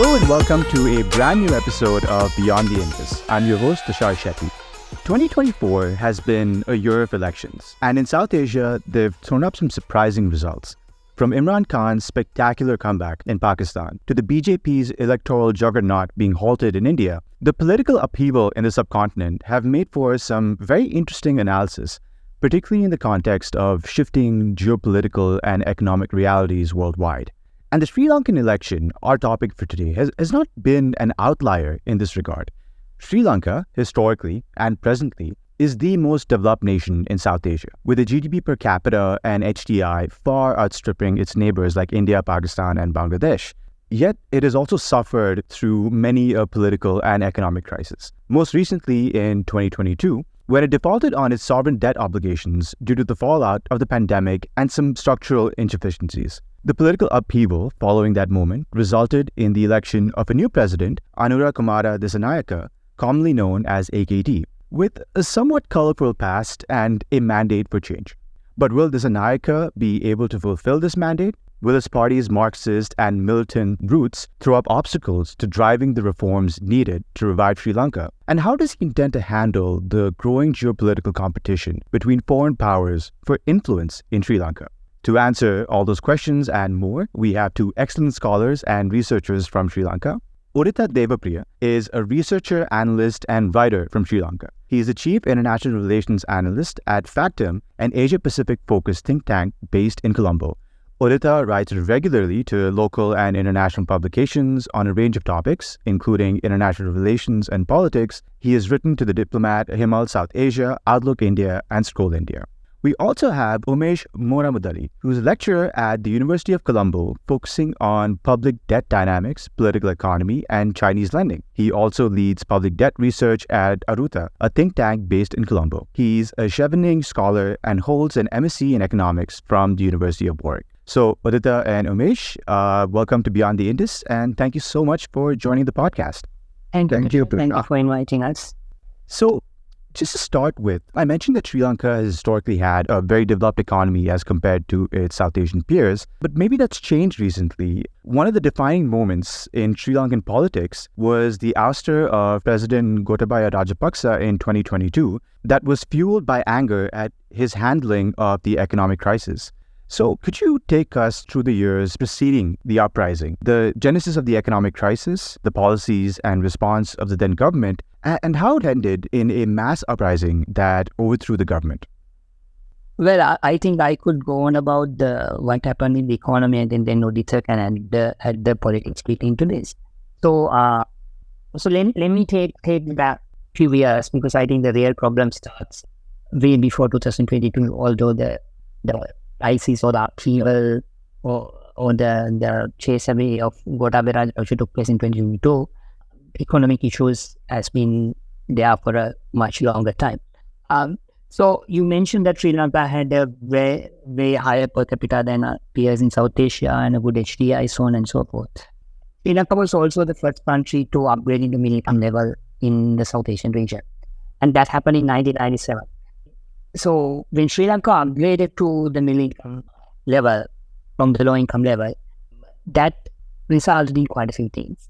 Hello and welcome to a brand new episode of Beyond the Indus. I'm your host, Tushar Shetty. 2024 has been a year of elections, and in South Asia, they've thrown up some surprising results. From Imran Khan's spectacular comeback in Pakistan to the BJP's electoral juggernaut being halted in India, the political upheaval in the subcontinent have made for some very interesting analysis, particularly in the context of shifting geopolitical and economic realities worldwide. And the Sri Lankan election, our topic for today, has not been an outlier in this regard. Sri Lanka, historically and presently, is the most developed nation in South Asia, with a GDP per capita and HDI far outstripping its neighbors like India, Pakistan, and Bangladesh. Yet, it has also suffered through many a political and economic crisis. Most recently in 2022, when it defaulted on its sovereign debt obligations due to the fallout of the pandemic and some structural inefficiencies. The political upheaval following that moment resulted in the election of a new president, Anura Kumara Dissanayaka, commonly known as AKD, with a somewhat colorful past and a mandate for change. But will Dissanayaka be able to fulfill this mandate? Will his party's Marxist and militant roots throw up obstacles to driving the reforms needed to revive Sri Lanka? And how does he intend to handle the growing geopolitical competition between foreign powers for influence in Sri Lanka? To answer all those questions and more, we have two excellent scholars and researchers from Sri Lanka. Udita Devapriya is a researcher, analyst, and writer from Sri Lanka. He is the Chief International Relations Analyst at Factum, an Asia-Pacific-focused think tank based in Colombo. Udita writes regularly to local and international publications on a range of topics, including international relations and politics. He has written to The Diplomat, Himal South Asia, Outlook India, and Scroll India. We also have Umesh Moramudali, who is a lecturer at the University of Colombo, focusing on public debt dynamics, political economy, and Chinese lending. He also leads public debt research at Aruta, a think tank based in Colombo. He's a Chevening scholar and holds an MSc in economics from the University of Warwick. So, Udita and Umesh, welcome to Beyond the Indus, and thank you so much for joining the podcast. Thank you for inviting us. So, just to start with, I mentioned that Sri Lanka has historically had a very developed economy as compared to its South Asian peers, but maybe that's changed recently. One of the defining moments in Sri Lankan politics was the ouster of President Gotabaya Rajapaksa in 2022 that was fueled by anger at his handling of the economic crisis. So could you take us through the years preceding the uprising, the genesis of the economic crisis, the policies and response of the then government, and how it ended in a mass uprising that overthrew the government? Well, I think I could go on about what happened in the economy, and then Udita can add the politics bit into this. So let me take back a few years, because I think the real problem starts way before 2022, although the crisis or the upheaval or the chase away of Gotabaya Rajapaksa took place in 2022. Economic issues has been there for a much longer time. So you mentioned that Sri Lanka had a way higher per capita than peers in South Asia and a good HDI, so on and so forth. Sri Lanka was also the first country to upgrade into middle income level in the South Asian region, and that happened in 1997. So when Sri Lanka upgraded to the middle income level from the low income level, that resulted in quite a few things.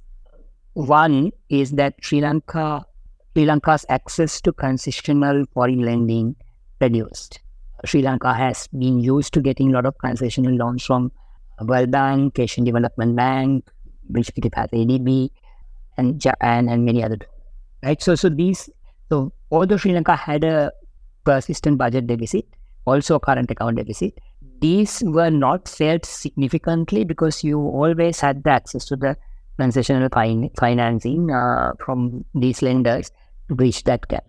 One is that Sri Lanka's access to concessional foreign lending reduced. Sri Lanka has been used to getting a lot of concessional loans from World Bank, Asian Development Bank, which has ADB, and Japan, and many other. Right. So although Sri Lanka had a persistent budget deficit, also a current account deficit, these were not felt significantly because you always had the access to the concessional financing from these lenders to bridge that gap.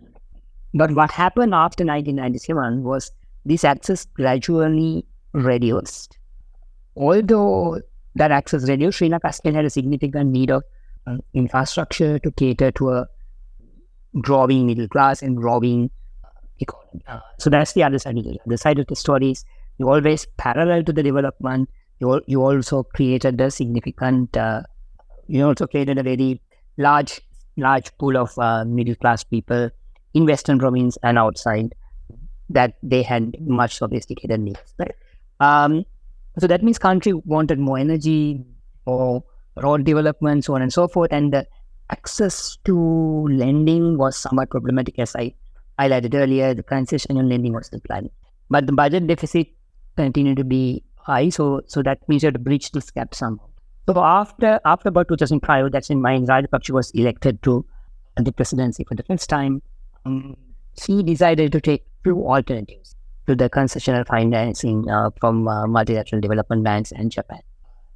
But what happened after 1997 was this access gradually reduced. Although that access reduced, Sri Lanka still had a significant need of infrastructure to cater to a growing middle class and growing economy. So that's the other side of it. The side of the story is you always parallel to the development, you also created a significant you also created a very large pool of middle class people in Western province and outside that they had much sophisticated needs. Right? So that means country wanted more energy, more road development, so on and so forth. And the access to lending was somewhat problematic, as I highlighted earlier. The concessional lending was declining, but the budget deficit continued to be high. So that means you have to bridge this gap somehow. So after about 2005, that's when Mahin Rajapaksa was elected to the presidency for the first time. He decided to take two alternatives to the concessional financing from multilateral development banks and Japan.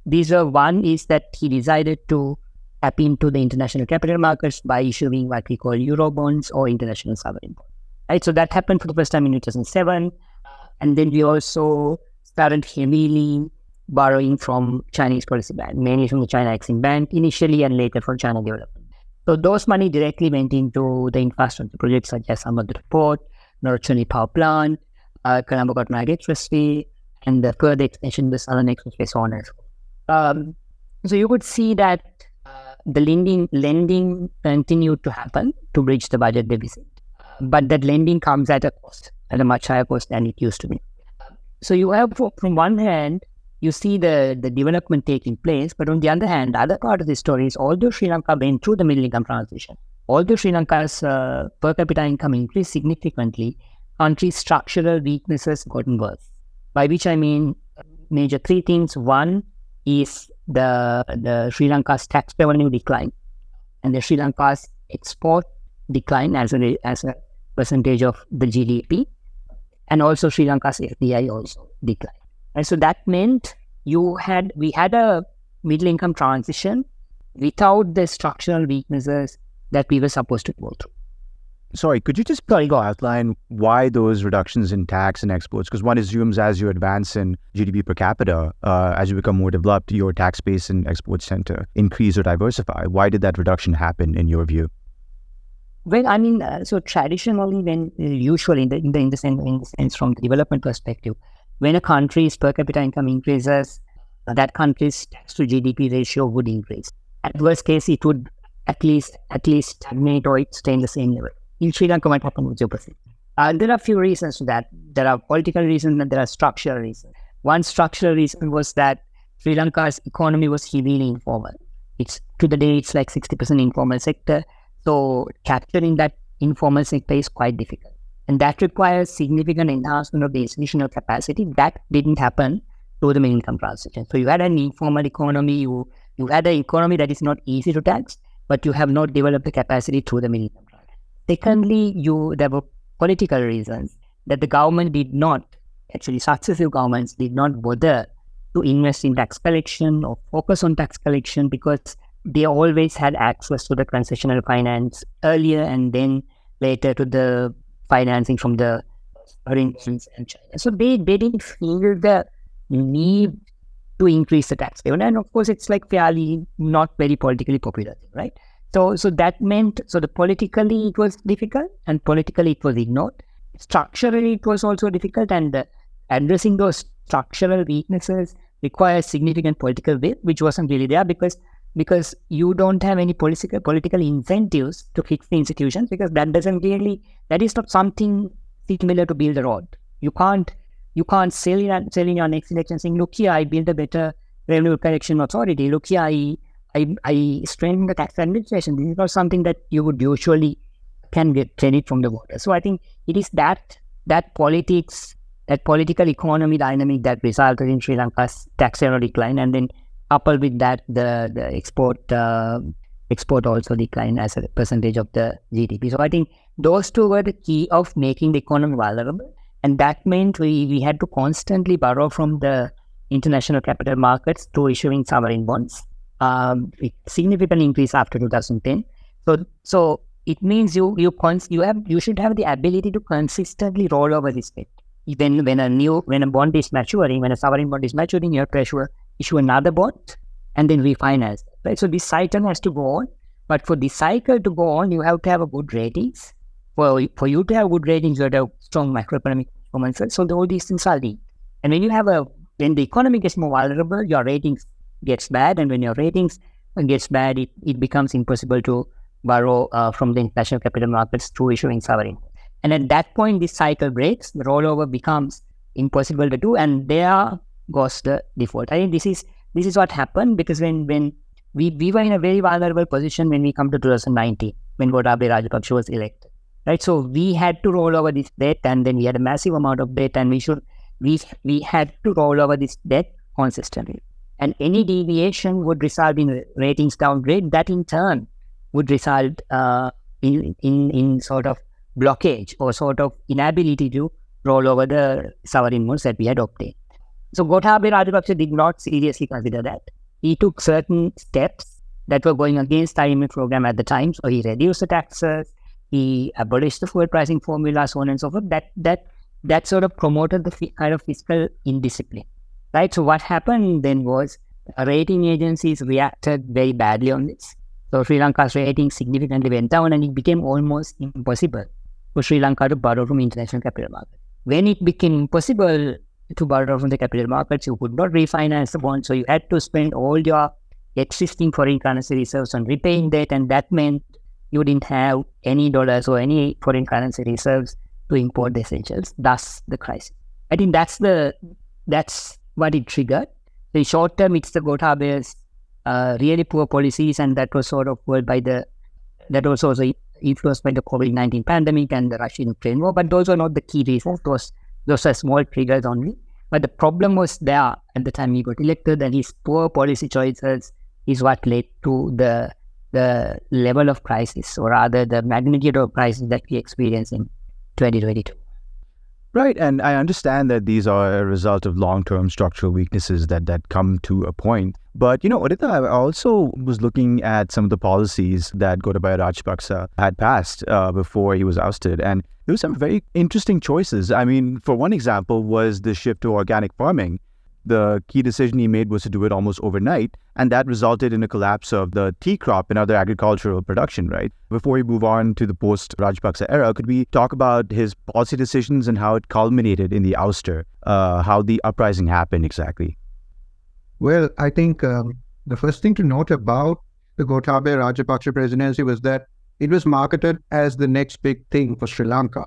These are, one is that he decided to tap into the international capital markets by issuing what we call Euro bonds or international sovereign bonds. Right, so that happened for the first time in 2007, and then we also started heavily borrowing from Chinese policy bank, mainly from the China Exim Bank initially, and later from China Development. So those money directly went into the infrastructure projects such as Samudra Port, Norchani Power Plant, Colombo Cotton Expressway, and the further extension of the Southern Expressway, so on and so forth. So you could see that the lending continued to happen to bridge the budget deficit, but that lending comes at a cost, at a much higher cost than it used to be. So you have, from one hand, you see the development taking place, but on the other hand, the other part of the story is, although Sri Lanka went through the middle income transition, although Sri Lanka's per capita income increased significantly, country's structural weaknesses gotten worse. By which I mean major three things. One is the Sri Lanka's tax revenue decline, and the Sri Lanka's export decline as a percentage of the GDP, and also Sri Lanka's FDI also declined. And so that meant we had a middle income transition without the structural weaknesses that we were supposed to go through. Sorry, could you just outline why those reductions in tax and exports? Because one assumes as you advance in GDP per capita, as you become more developed, your tax base and exports tend to increase or diversify. Why did that reduction happen in your view? Well, I mean, so traditionally, usually in the sense from the development perspective, when a country's per capita income increases, that country's tax to GDP ratio would increase. At worst case, it would at least stagnate or stay in the same level. In Sri Lanka, what happened was the opposite. There are a few reasons to that. There are political reasons and there are structural reasons. One structural reason was that Sri Lanka's economy was heavily informal. To the day, it's like 60% informal sector. So capturing that informal sector is quite difficult. And that requires significant enhancement of the institutional capacity. That didn't happen through the middle income transition. So you had an informal economy, you had an economy that is not easy to tax, but you have not developed the capacity through the middle income transition. Secondly, there were political reasons that the government did not, actually successive governments did not bother to invest in tax collection or focus on tax collection, because they always had access to the concessional finance earlier and then later to the financing from the foreign funds and China. So they didn't feel the need to increase the tax revenue. And of course, it's like fairly not very politically popular thing, right? So that meant, the politically it was difficult and politically it was ignored. Structurally, it was also difficult, and addressing those structural weaknesses requires significant political will, which wasn't really there because you don't have any political incentives to fix the institutions, because that is not something similar to build a road. You can't sell in your next election saying, look here, I built a better revenue collection authority. Look here, I strengthened the tax administration. This is not something that you would usually can get credit from the voters. So I think it is that politics, that political economy dynamic that resulted in Sri Lanka's tax revenue decline, and then coupled with that, the export also declined as a percentage of the GDP. So I think those two were the key of making the economy vulnerable, and that meant we had to constantly borrow from the international capital markets through issuing sovereign bonds. With significant increase after 2010. So it means you should have the ability to consistently roll over this debt. Even when a bond is maturing, when a sovereign bond is maturing, you have to issue another bond and then refinance. Right? So this cycle has to go on. But for this cycle to go on, you have to have a good ratings. For you to have good ratings, you have to have strong macroeconomic performance. So all these things are linked. And when the economy gets more vulnerable, your ratings gets bad, and when your ratings gets bad, it becomes impossible to borrow from the international capital markets through issuing sovereign. And at that point, this cycle breaks, the rollover becomes impossible to do, and there goes the default. I think this is what happened, because when we were in a very vulnerable position when we come to 2019, when Gotabaya Rajapaksa was elected, right? So we had to roll over this debt, and then we had a massive amount of debt, and we had to roll over this debt consistently. And any deviation would result in a ratings downgrade. That in turn would result in sort of blockage or sort of inability to roll over the sovereign bonds that we had obtained. So Gotabaya Rajapaksa did not seriously consider that. He took certain steps that were going against the IMF program at the time. So he reduced the taxes, he abolished the fuel pricing formula, so on and so forth. That sort of promoted the kind of fiscal indiscipline. Right. So what happened then was rating agencies reacted very badly on this. So Sri Lanka's rating significantly went down, and it became almost impossible for Sri Lanka to borrow from international capital markets. When it became impossible to borrow from the capital markets, you could not refinance the bond. So you had to spend all your existing foreign currency reserves on repaying debt, and that meant you didn't have any dollars or any foreign currency reserves to import the essentials. Thus the crisis. I think that's what it triggered. In short term, it's the Gotabaya's really poor policies, and that was sort of that was also influenced by the COVID-19 pandemic and the Russian-Ukraine war. But those were not the key reasons. Those are small triggers only. But the problem was there at the time he got elected, and his poor policy choices is what led to the level of crisis, or rather the magnitude of crisis that we experienced in 2022. Right, and I understand that these are a result of long-term structural weaknesses that come to a point. But, Aditya, I also was looking at some of the policies that Gotabaya Rajapaksa had passed before he was ousted, and there were some very interesting choices. I mean, for one example was the shift to organic farming. The key decision he made was to do it almost overnight, and that resulted in a collapse of the tea crop and other agricultural production, right? Before we move on to the post-Rajapaksa era, could we talk about his policy decisions and how it culminated in the ouster, how the uprising happened exactly? Well, I think the first thing to note about the Gotabaya Rajapaksa presidency was that it was marketed as the next big thing for Sri Lanka.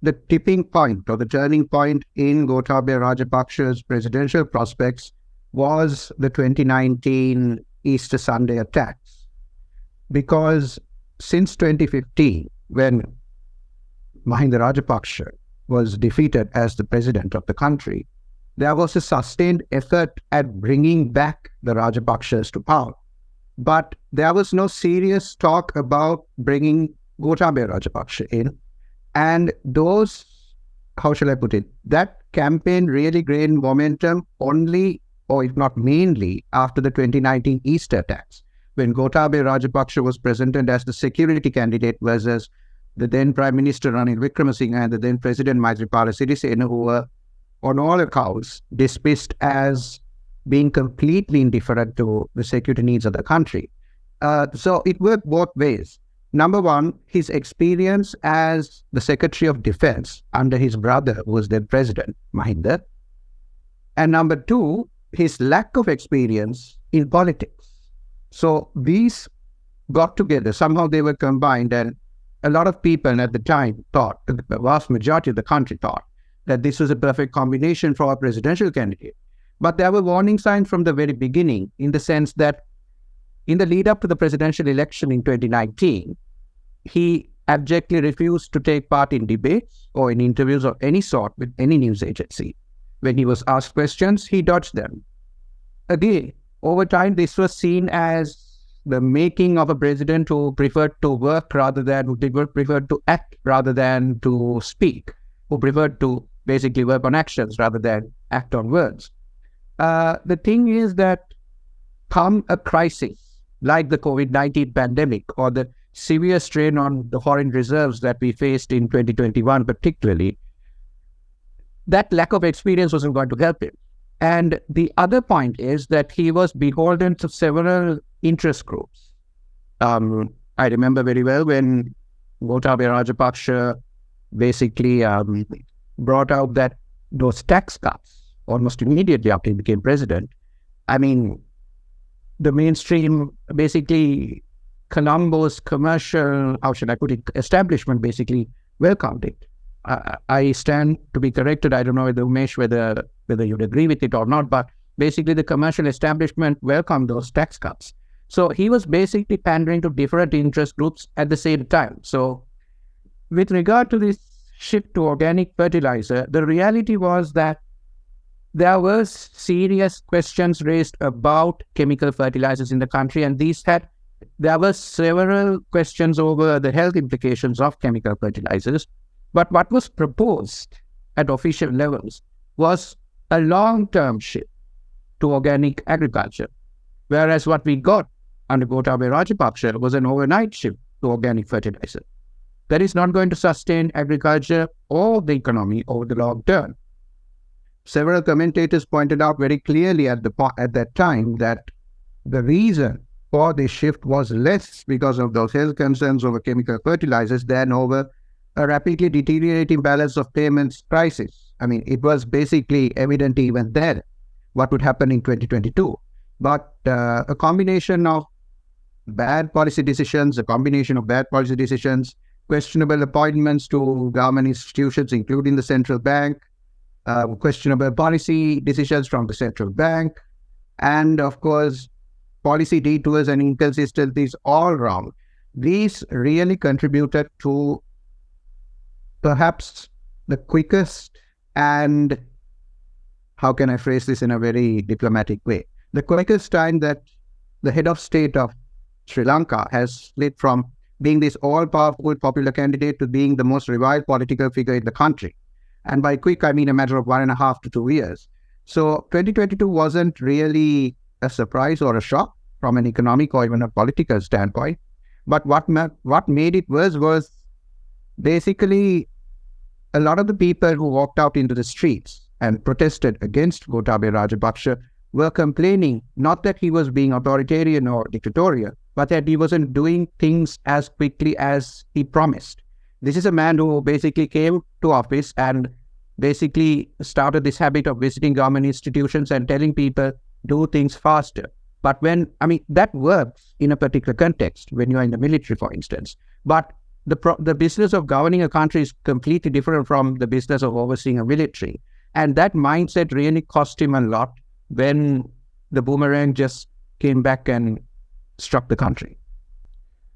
The tipping point or the turning point in Gotabaya Rajapaksa's presidential prospects was the 2019 Easter Sunday attacks. Because since 2015, when Mahinda Rajapaksa was defeated as the president of the country, there was a sustained effort at bringing back the Rajapaksas to power. But there was no serious talk about bringing Gotabaya Rajapaksa in. And those, how shall I put it, that campaign really gained momentum only, or if not mainly, after the 2019 Easter attacks, when Gotabaya Rajapaksa was presented as the security candidate versus the then Prime Minister Ranil Wickremesinghe and the then President Maithripala Sirisena, who were, on all accounts, dismissed as being completely indifferent to the security needs of the country. So it worked both ways. Number one, his experience as the Secretary of Defense under his brother, who was then President Mahinda. And number two, his lack of experience in politics. So these got together. Somehow they were combined, and a lot of people at the time thought, the vast majority of the country thought, that this was a perfect combination for a presidential candidate. But there were warning signs from the very beginning, in the sense that in the lead up to the presidential election in 2019, he abjectly refused to take part in debates or in interviews of any sort with any news agency. When he was asked questions, he dodged them. Again, over time, this was seen as the making of a president who preferred to work who preferred to act rather than to speak, who preferred to basically work on actions rather than act on words. The thing is that come a crisis like the COVID-19 pandemic or the severe strain on the foreign reserves that we faced in 2021 particularly, that lack of experience wasn't going to help him. And the other point is that he was beholden to several interest groups. I remember very well when Gotabaya Rajapaksa basically brought out that those tax cuts almost immediately after he became president. I mean, the mainstream, basically Colombo's commercial, how should I put it, establishment basically welcomed it. I stand to be corrected. I don't know whether Umesh, whether you'd agree with it or not, but basically the commercial establishment welcomed those tax cuts. So he was basically pandering to different interest groups at the same time. So with regard to this shift to organic fertilizer, the reality was that there were serious questions raised about chemical fertilizers in the country, and there were several questions over the health implications of chemical fertilizers. But what was proposed at official levels was a long-term shift to organic agriculture, whereas what we got under Gotabaya Rajapaksa was an overnight shift to organic fertilizer. That is not going to sustain agriculture or the economy over the long term. Several commentators pointed out very clearly at that time that the reason for this shift was less because of those health concerns over chemical fertilizers than over a rapidly deteriorating balance of payments crisis. I mean, it was basically evident even then what would happen in 2022. But a combination of bad policy decisions, questionable appointments to government institutions, including the central bank, questionable policy decisions from the central bank, and of course, policy detours and inconsistencies all around. These really contributed to perhaps the quickest and, how can I phrase this in a very diplomatic way, the quickest time that the head of state of Sri Lanka has slid from being this all-powerful popular candidate to being the most reviled political figure in the country. And by quick, I mean a matter of 1.5 to 2 years. So 2022 wasn't really a surprise or a shock from an economic or even a political standpoint. But what made it worse was basically a lot of the people who walked out into the streets and protested against Gotabaya Rajapaksa were complaining not that he was being authoritarian or dictatorial, but that he wasn't doing things as quickly as he promised. This is a man who basically came to office and basically started this habit of visiting government institutions and telling people, do things faster. But that works in a particular context, when you are in the military, for instance. But the business of governing a country is completely different from the business of overseeing a military. And that mindset really cost him a lot when the boomerang just came back and struck the country.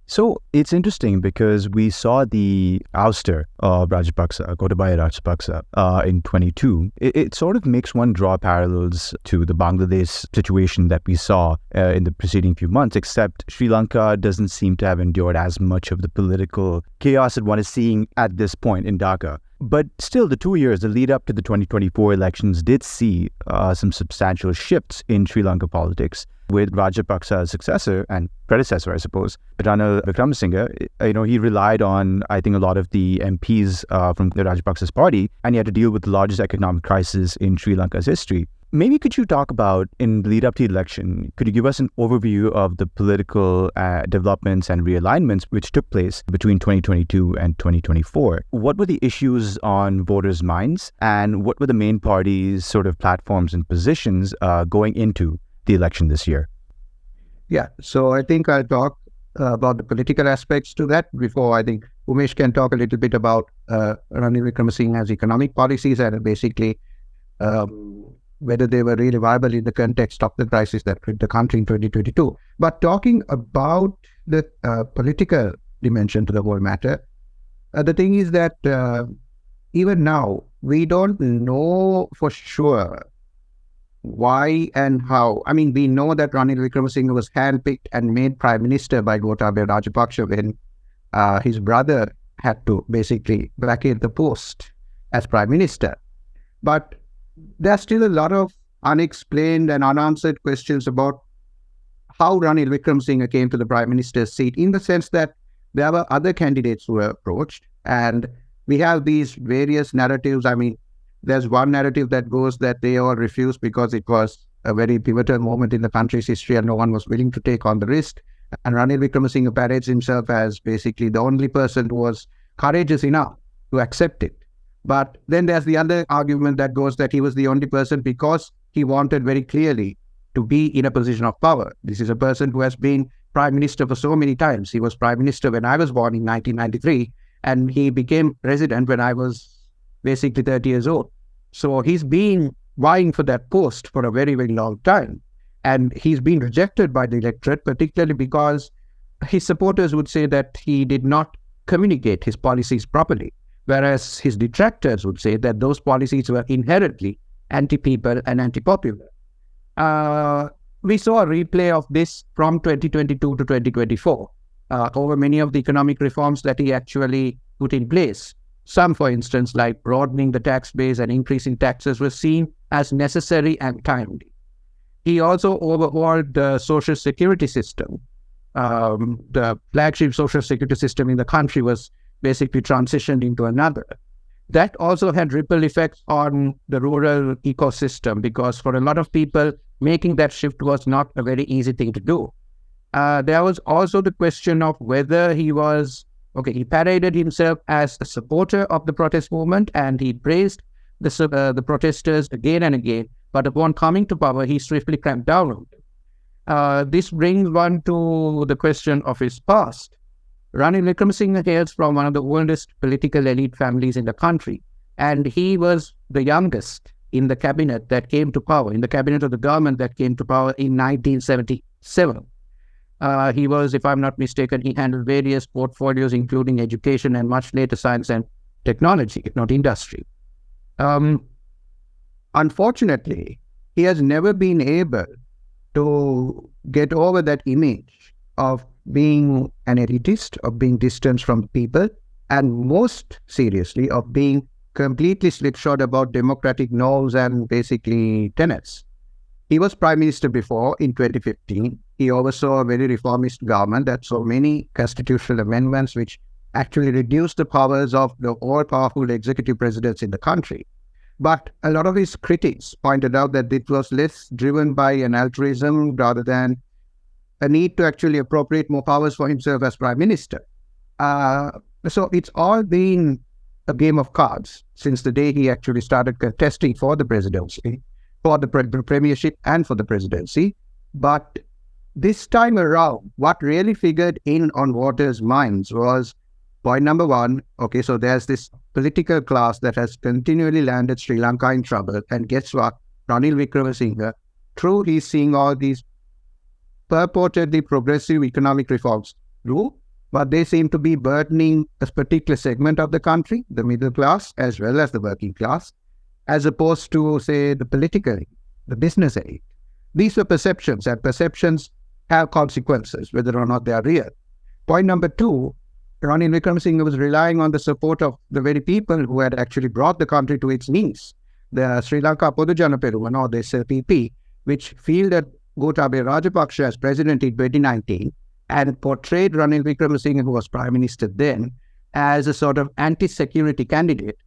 So it's interesting because we saw the ouster of Gotabaya Rajapaksa in 22. It sort of makes one draw parallels to the Bangladesh situation that we saw in the preceding few months, except Sri Lanka doesn't seem to have endured as much of the political chaos that one is seeing at this point in Dhaka. But still, the 2 years, the lead up to the 2024 elections did see some substantial shifts in Sri Lanka politics, with Rajapaksa's successor and predecessor, I suppose, Ranil Wickremesinghe. He relied on, I think, a lot of the MPs from the Rajapaksa's party, and he had to deal with the largest economic crisis in Sri Lanka's history. Maybe could you talk about, in the lead up to the election, could you give us an overview of the political developments and realignments which took place between 2022 and 2024? What were the issues on voters' minds, and what were the main parties' sort of platforms and positions going into the election this year? Yeah, so I think I'll talk about the political aspects to that before I think Umesh can talk a little bit about Ranil Wickremesinghe's economic policies and basically whether they were really viable in the context of the crisis that hit the country in 2022. But talking about the political dimension to the whole matter, the thing is that even now, we don't know for sure why and how. I mean, we know that Ranil Wickremesinghe was handpicked and made Prime Minister by Gotabaya Rajapaksa when his brother had to basically vacate the post as Prime Minister. But there's still a lot of unexplained and unanswered questions about how Ranil Wickremesinghe came to the Prime Minister's seat, in the sense that there were other candidates who were approached, and we have these various narratives. I mean, there's one narrative that goes that they all refused because it was a very pivotal moment in the country's history and no one was willing to take on the risk. And Ranil Wickremesinghe parades himself as basically the only person who was courageous enough to accept it. But then there's the other argument that goes that he was the only person because he wanted very clearly to be in a position of power. This is a person who has been Prime Minister for so many times. He was Prime Minister when I was born in 1993, and he became President when I was basically 30 years old. So he's been vying for that post for a very, very long time. And he's been rejected by the electorate, particularly because his supporters would say that he did not communicate his policies properly, whereas his detractors would say that those policies were inherently anti-people and anti-popular. We saw a replay of this from 2022 to 2024 over many of the economic reforms that he actually put in place. Some, for instance, like broadening the tax base and increasing taxes, were seen as necessary and timely. He also overhauled the social security system. The flagship social security system in the country was basically transitioned into another. That also had ripple effects on the rural ecosystem, because for a lot of people, making that shift was not a very easy thing to do. There was also the question of whether he paraded himself as a supporter of the protest movement, and he praised the protesters again and again, but upon coming to power, he swiftly clamped down on them. This brings one to the question of his past. Ranil Wickremesinghe hails from one of the oldest political elite families in the country, and he was the youngest in the cabinet that came to power, in the cabinet of the government that came to power in 1977. He was, if I'm not mistaken, he handled various portfolios, including education and much later science and technology, if not industry. Unfortunately, he has never been able to get over that image of being an elitist, of being distant from people, and most seriously, of being completely slipshod about democratic norms and basically tenets. He was prime minister before in 2015. He oversaw a very reformist government that saw many constitutional amendments which actually reduced the powers of the all-powerful executive presidents in the country. But a lot of his critics pointed out that it was less driven by an altruism rather than a need to actually appropriate more powers for himself as prime minister. So it's all been a game of cards since the day he actually started contesting for the presidency, for the premiership and for the presidency. But this time around, what really figured in on voters' minds was point number one, so there's this political class that has continually landed Sri Lanka in trouble. And guess what? Ranil Wickremesinghe, true, he's seeing all these purportedly progressive economic reforms through, but they seem to be burdening a particular segment of the country, the middle class, as well as the working class, as opposed to, say, the political elite, the business elite. These were perceptions, and perceptions have consequences, whether or not they are real. Point number two, Ranil Wickremesinghe was relying on the support of the very people who had actually brought the country to its knees. The Sri Lanka Podujana Peruvan, or the SLPP, which fielded Gotabaya Rajapaksa as president in 2019 and portrayed Ranil Wickremesinghe, who was prime minister then, as a sort of anti-security candidate,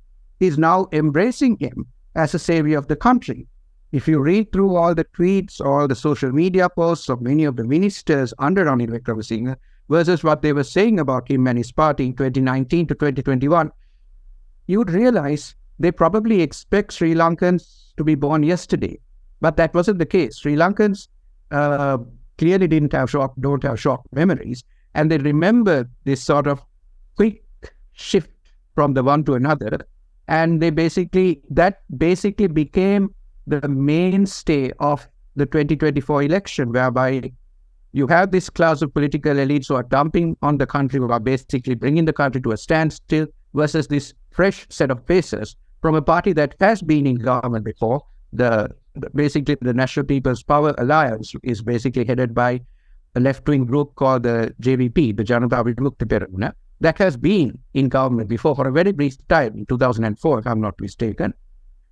is now embracing him as a savior of the country. If you read through all the tweets or the social media posts of many of the ministers under Ranil Wickremesinghe versus what they were saying about him and his party in 2019 to 2021, you would realize they probably expect Sri Lankans to be born yesterday. But that wasn't the case. Sri Lankans clearly don't have short memories, and they remember this sort of quick shift from the one to another, and that basically became the mainstay of the 2024 election, whereby you have this class of political elites who are dumping on the country, who are basically bringing the country to a standstill, versus this fresh set of faces from a party that has been in government before. Basically, the National People's Power Alliance is basically headed by a left-wing group called the JVP, the Janata Vimukti Peramuna, that has been in government before for a very brief time, in 2004, if I'm not mistaken,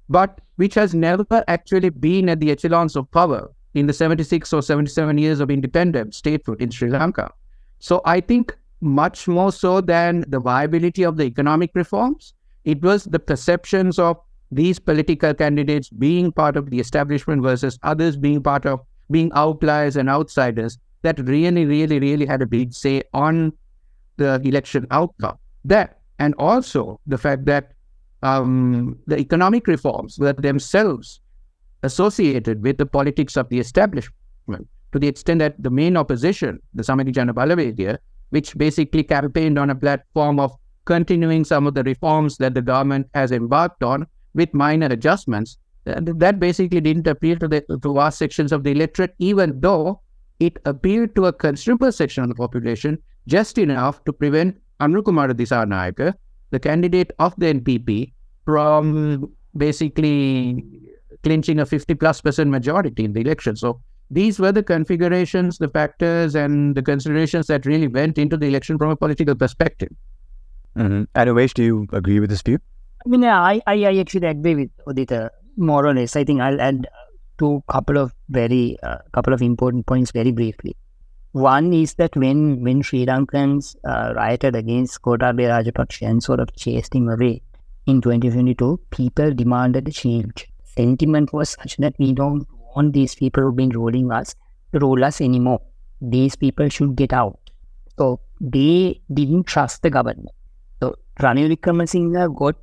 but which has never actually been at the echelons of power in the 76 or 77 years of independent statehood in Sri Lanka. So I think much more so than the viability of the economic reforms, it was the perceptions of these political candidates being part of the establishment versus others being outliers and outsiders that really had a big say on the election outcome. That, and also the fact that the economic reforms were themselves associated with the politics of the establishment, to the extent that the main opposition, the Samiti Jana Balawediya, which basically campaigned on a platform of continuing some of the reforms that the government has embarked on with minor adjustments, That basically didn't appeal to vast sections of the electorate, even though it appealed to a considerable section of the population, just enough to prevent Anukumara Dissanayake, the candidate of the NPP, from basically clinching a 50+% majority in the election. So these were the configurations, the factors, and the considerations that really went into the election from a political perspective. And Umesh, do you agree with this view? I mean, I actually agree with Udita more or less. I think I'll add to couple of important points very briefly. One is that when Sri Lankans rioted against Gotabaya Rajapaksa and sort of chased him away in 2022, people demanded a change. Sentiment was such that we don't want these people who've been ruling us to rule us anymore. These people should get out. So they didn't trust the government. So Ranil Wickremesinghe got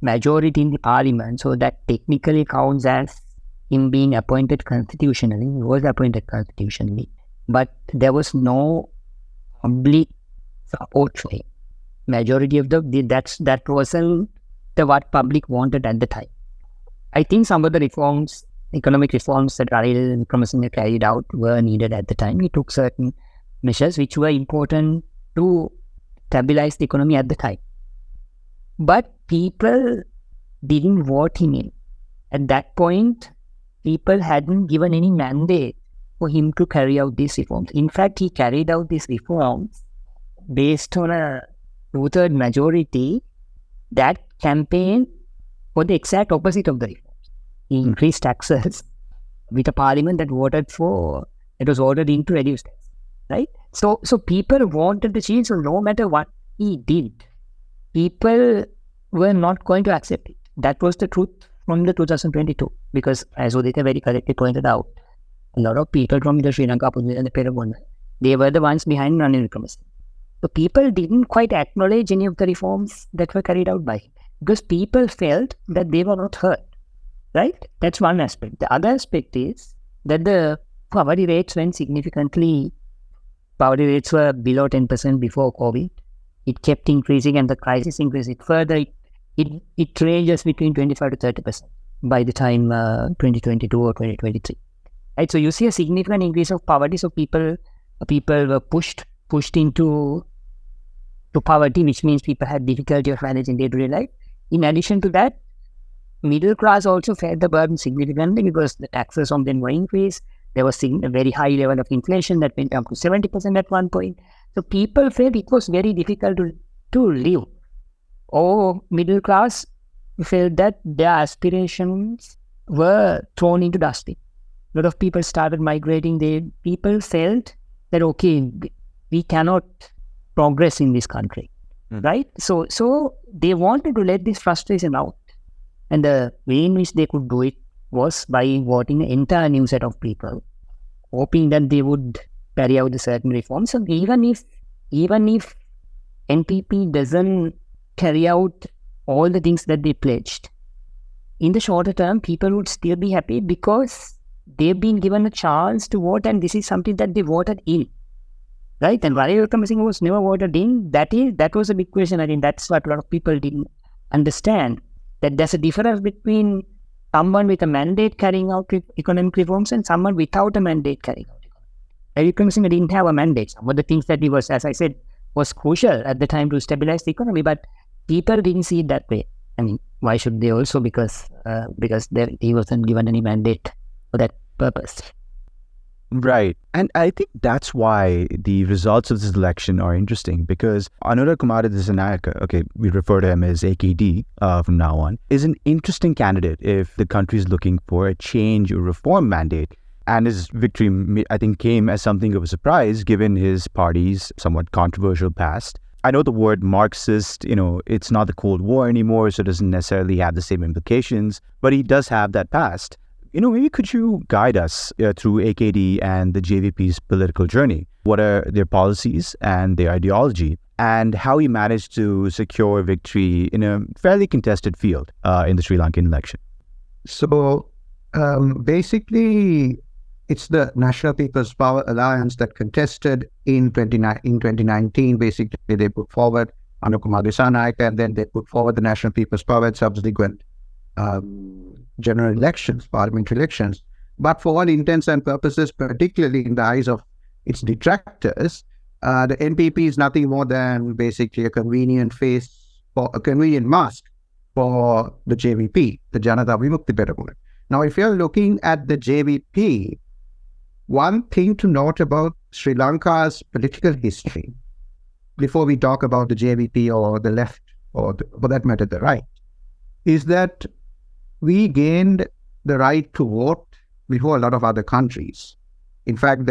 majority in the parliament, so that technically counts as him being appointed constitutionally. He was appointed constitutionally, but there was no public support for him. Majority of that wasn't what public wanted at the time. I think some of the reforms, economic reforms that Ranil Wickremesinghe carried out were needed at the time. He took certain measures which were important to stabilize the economy at the time. But people didn't vote him in. At that point, people hadn't given any mandate for him to carry out these reforms. In fact, he carried out these reforms based on a 2/3 majority that campaigned for the exact opposite of the reforms. He increased taxes with a parliament that voted for, it was ordered in to reduce taxes, right? So people wanted the change, so no matter what he did, people were not going to accept it. That was the truth from the 2022, because as Udita very correctly pointed out, a lot of people from the Sri Lanka opposition and the Peramona, they were the ones behind Ranil Wickremesinghe. So people didn't quite acknowledge any of the reforms that were carried out by him, because people felt that they were not heard, right? That's one aspect. The other aspect is that the poverty rates went significantly. Poverty rates were below 10% before COVID. It kept increasing, and the crisis increased it further. It ranges between 25 to 30% by the time 2022 or 2023. Right? So you see a significant increase of poverty. So people were pushed into poverty, which means people had difficulty of managing day-to-day life. In addition to that, middle class also felt the burden significantly because the taxes on them were increased. There was a very high level of inflation that went up to 70% at one point. So people felt it was very difficult to live. Or middle class felt that their aspirations were thrown into dustbin. A lot of people started migrating. People felt that, okay, we cannot progress in this country, right? So they wanted to let this frustration out. And the way in which they could do it was by voting an entire new set of people, hoping that they would carry out the certain reforms. And even if NPP doesn't carry out all the things that they pledged, in the shorter term, people would still be happy because they've been given a chance to vote, and this is something that they voted in, right? And Ranil Wickremesinghe was never voted in. That was a big question. I think that's what a lot of people didn't understand, that there's a difference between someone with a mandate carrying out economic reforms and someone without a mandate carrying out economic. Ranil Wickremesinghe didn't have a mandate. Some of the things that he was, as I said, was crucial at the time to stabilize the economy, but people didn't see it that way. I mean, why should they also? Because he wasn't given any mandate for that purpose. Right. And I think that's why the results of this election are interesting, because Anukumara Dissanayake, okay, we refer to him as AKD from now on, is an interesting candidate if the country is looking for a change or reform mandate. And his victory, I think, came as something of a surprise given his party's somewhat controversial past. I know the word Marxist, it's not the Cold War anymore, so it doesn't necessarily have the same implications, but he does have that past. Maybe could you guide us through AKD and the JVP's political journey? What are their policies and their ideology, and how he managed to secure victory in a fairly contested field in the Sri Lankan election? So basically, it's the National People's Power Alliance that contested in 2019. Basically, they put forward Anukumara Dissanayake, and then they put forward the National People's Power and subsequent general elections, parliamentary elections. But for all intents and purposes, particularly in the eyes of its detractors, the NPP is nothing more than basically a convenient a convenient mask for the JVP, the Janata Vimukti Peramuna. Now, if you're looking at the JVP, one thing to note about Sri Lanka's political history, before we talk about the JVP or the left, or for that matter, the right, is that we gained the right to vote before a lot of other countries. In fact,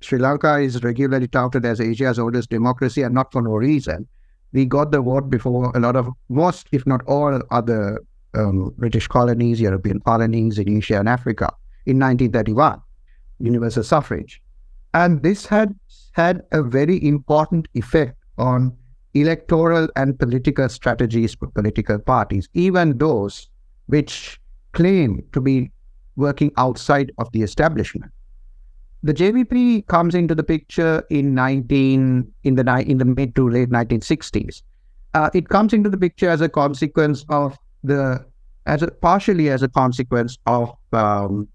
Sri Lanka is regularly touted as Asia's oldest democracy, and not for no reason. We got the vote before most, if not all, other British colonies, European colonies in Asia and Africa in 1931, universal suffrage. And this had a very important effect on electoral and political strategies for political parties, even those which claim to be working outside of the establishment. The JVP comes into the picture in the mid to late 1960s. It comes into the picture as a consequence of partially as a consequence of the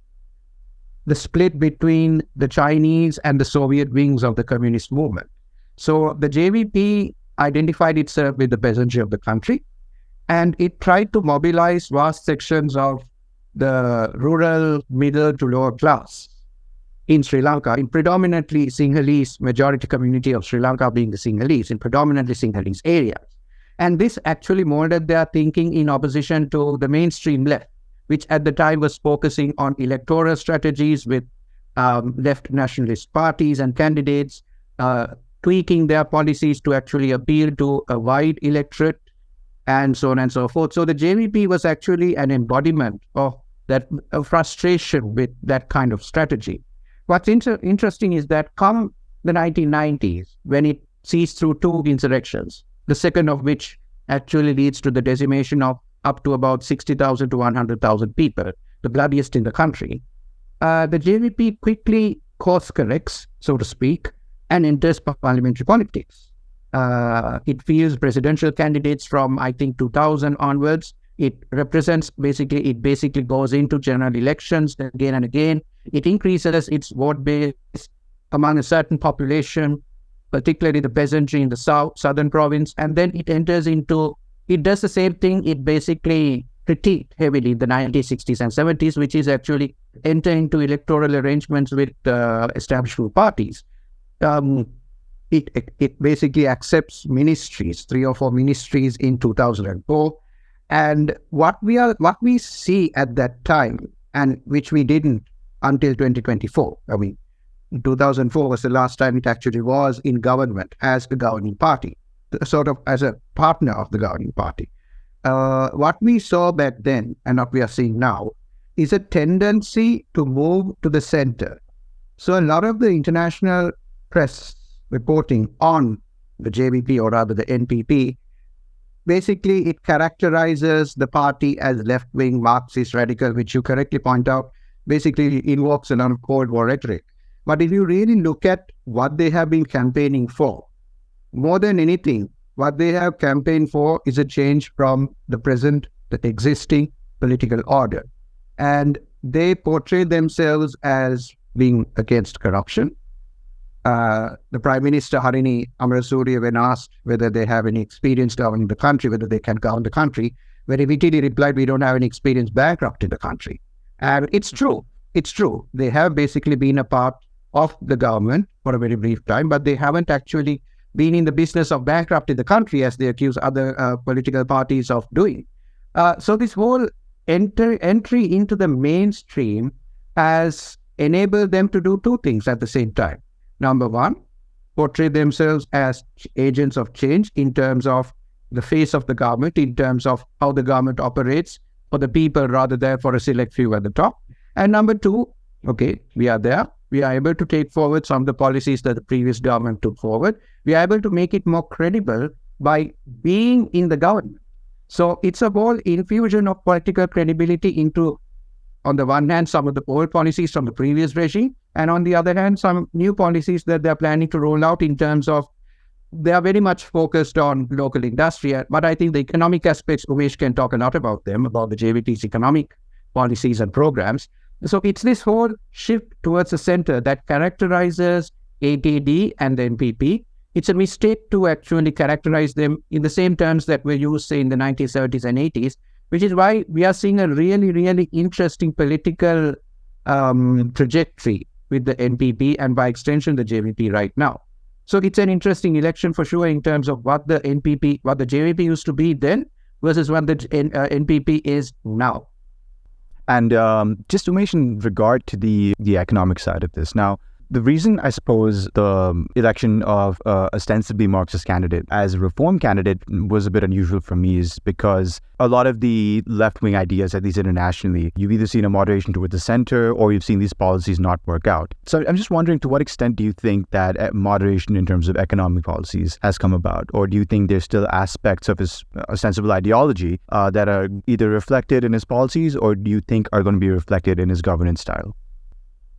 split between the Chinese and the Soviet wings of the communist movement. So the JVP identified itself with the peasantry of the country, and it tried to mobilize vast sections of the rural, middle to lower class in Sri Lanka, in predominantly Sinhalese, majority community of Sri Lanka being the Sinhalese, in predominantly Sinhalese areas. And this actually molded their thinking in opposition to the mainstream left, which at the time was focusing on electoral strategies with left nationalist parties and candidates, tweaking their policies to actually appeal to a wide electorate, and so on and so forth. So the JVP was actually an embodiment of that frustration with that kind of strategy. What's interesting is that come the 1990s, when it sees through two insurrections, the second of which actually leads to the decimation of up to about 60,000 to 100,000 people, the bloodiest in the country, the JVP quickly course corrects, so to speak, and enters parliamentary politics. It fields presidential candidates from, I think, 2000 onwards. It basically goes into general elections again and again. It increases its vote base among a certain population, particularly the peasantry in the southern province, and then it does the same thing. It basically critiqued heavily in the 1960s and 70s, which is actually enter into electoral arrangements with establishment parties. It basically accepts ministries, 3 or 4 ministries in 2004. And what we see at that time, and which we didn't until 2024, 2004 was the last time it actually was in government as the governing party, sort of as a partner of the governing party. What we saw back then and what we are seeing now is a tendency to move to the center. So a lot of the international press reporting on the JVP, or rather the NPP, basically it characterizes the party as left-wing, Marxist, radical, which you correctly point out, basically invokes a lot of Cold War rhetoric. But if you really look at what they have been campaigning for, more than anything, what they have campaigned for is a change from the existing political order. And they portray themselves as being against corruption. The Prime Minister, Harini Amarasuriya, when asked whether they have any experience governing the country, whether they can govern the country, very witty replied, "We don't have any experience bankrupting the country." And it's true. It's true. They have basically been a part of the government for a very brief time, but they haven't actually been in the business of bankrupting the country as they accuse other political parties of doing. So this whole entry into the mainstream has enabled them to do two things at the same time. Number one, portray themselves as agents of change in terms of the face of the government, in terms of how the government operates for the people rather than for a select few at the top. And number two, okay, we are there. We are able to take forward some of the policies that the previous government took forward. We are able to make it more credible by being in the government. So it's a whole infusion of political credibility into, on the one hand, some of the old policies from the previous regime, and on the other hand, some new policies that they're planning to roll out in terms of, they are very much focused on local industry. But I think the economic aspects, Umesh can talk a lot about them, about the JVT's economic policies and programs. So it's this whole shift towards the center that characterizes ATD and the NPP. It's a mistake to actually characterize them in the same terms that were used, say, in the 1970s and 80s, which is why we are seeing a really, really interesting political trajectory with the NPP and by extension the JVP right now. So it's an interesting election for sure in terms of what the JVP used to be then versus what the NPP is now. And just to mention regard to the economic side of this. Now, the reason I suppose the election of ostensibly Marxist candidate as a reform candidate was a bit unusual for me is because a lot of the left-wing ideas, at least internationally, you've either seen a moderation towards the center or you've seen these policies not work out. So I'm just wondering, to what extent do you think that moderation in terms of economic policies has come about? Or do you think there's still aspects of his ostensible ideology that are either reflected in his policies or do you think are going to be reflected in his governance style?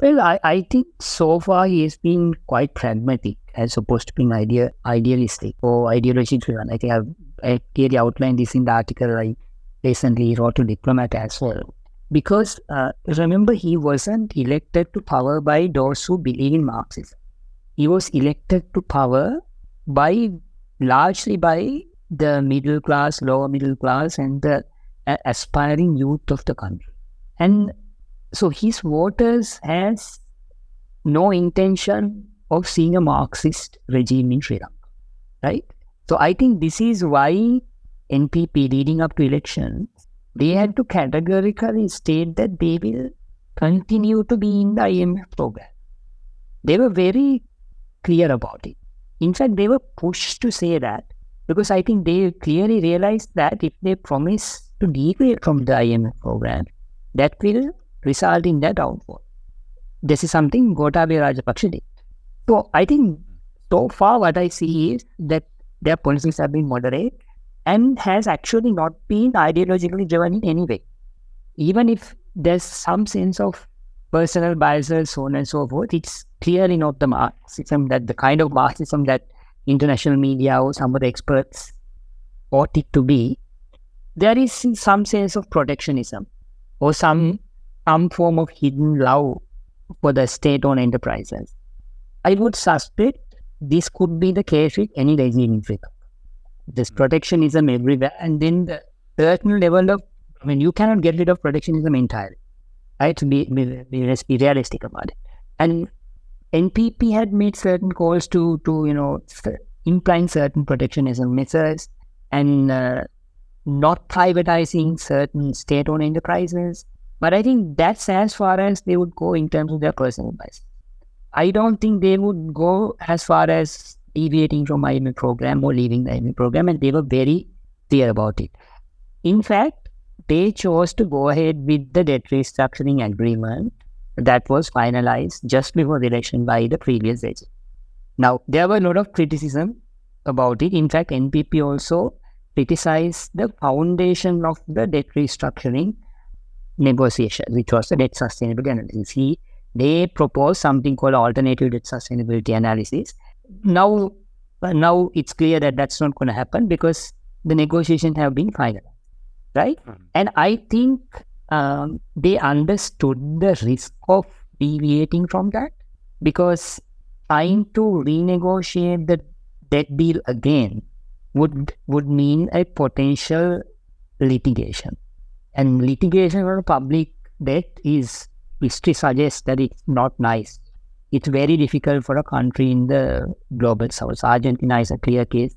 Well, I think so far he has been quite pragmatic as opposed to being idealistic or ideology driven. I think I clearly outlined this in the article I recently wrote to Diplomat as well. Because remember, he wasn't elected to power by those who believe in Marxism. He was elected to power largely by the middle class, lower middle class, and the aspiring youth of the country. And so his voters has no intention of seeing a Marxist regime in Sri Lanka, right? So I think this is why NPP leading up to elections, they had to categorically state that they will continue to be in the IMF program. They were very clear about it. In fact, they were pushed to say that because I think they clearly realized that if they promise to deviate from the IMF program, that will result in their downfall. This is something Gotabaya Rajapaksa did. So I think so far what I see is that their policies have been moderate and has actually not been ideologically driven in any way. Even if there's some sense of personal biases, so on and so forth, it's clearly not the Marxism, that the kind of Marxism that international media or some of the experts ought it to be. There is some sense of protectionism or some form of hidden love for the state-owned enterprises. I would suspect this could be the case with any regime in Africa. There's protectionism everywhere, and then the certain level of, you cannot get rid of protectionism entirely, right? Let's be realistic about it. And NPP had made certain calls to implying certain protectionism measures and not privatizing certain state-owned enterprises. But I think that's as far as they would go in terms of their personal bias. I don't think they would go as far as deviating from IMF program or leaving the IMF program, and they were very clear about it. In fact, they chose to go ahead with the debt restructuring agreement that was finalized just before the election by the previous regime. Now, there were a lot of criticism about it. In fact, NPP also criticized the foundation of the debt restructuring negotiation, which was the debt sustainability analysis. They proposed something called alternative debt sustainability analysis. Now it's clear that that's not going to happen because the negotiations have been finalized, right? And I think they understood the risk of deviating from that, because trying to renegotiate the debt deal again would mean a potential litigation. And litigation on public debt history suggests that it's not nice. It's very difficult for a country in the global south. Argentina is a clear case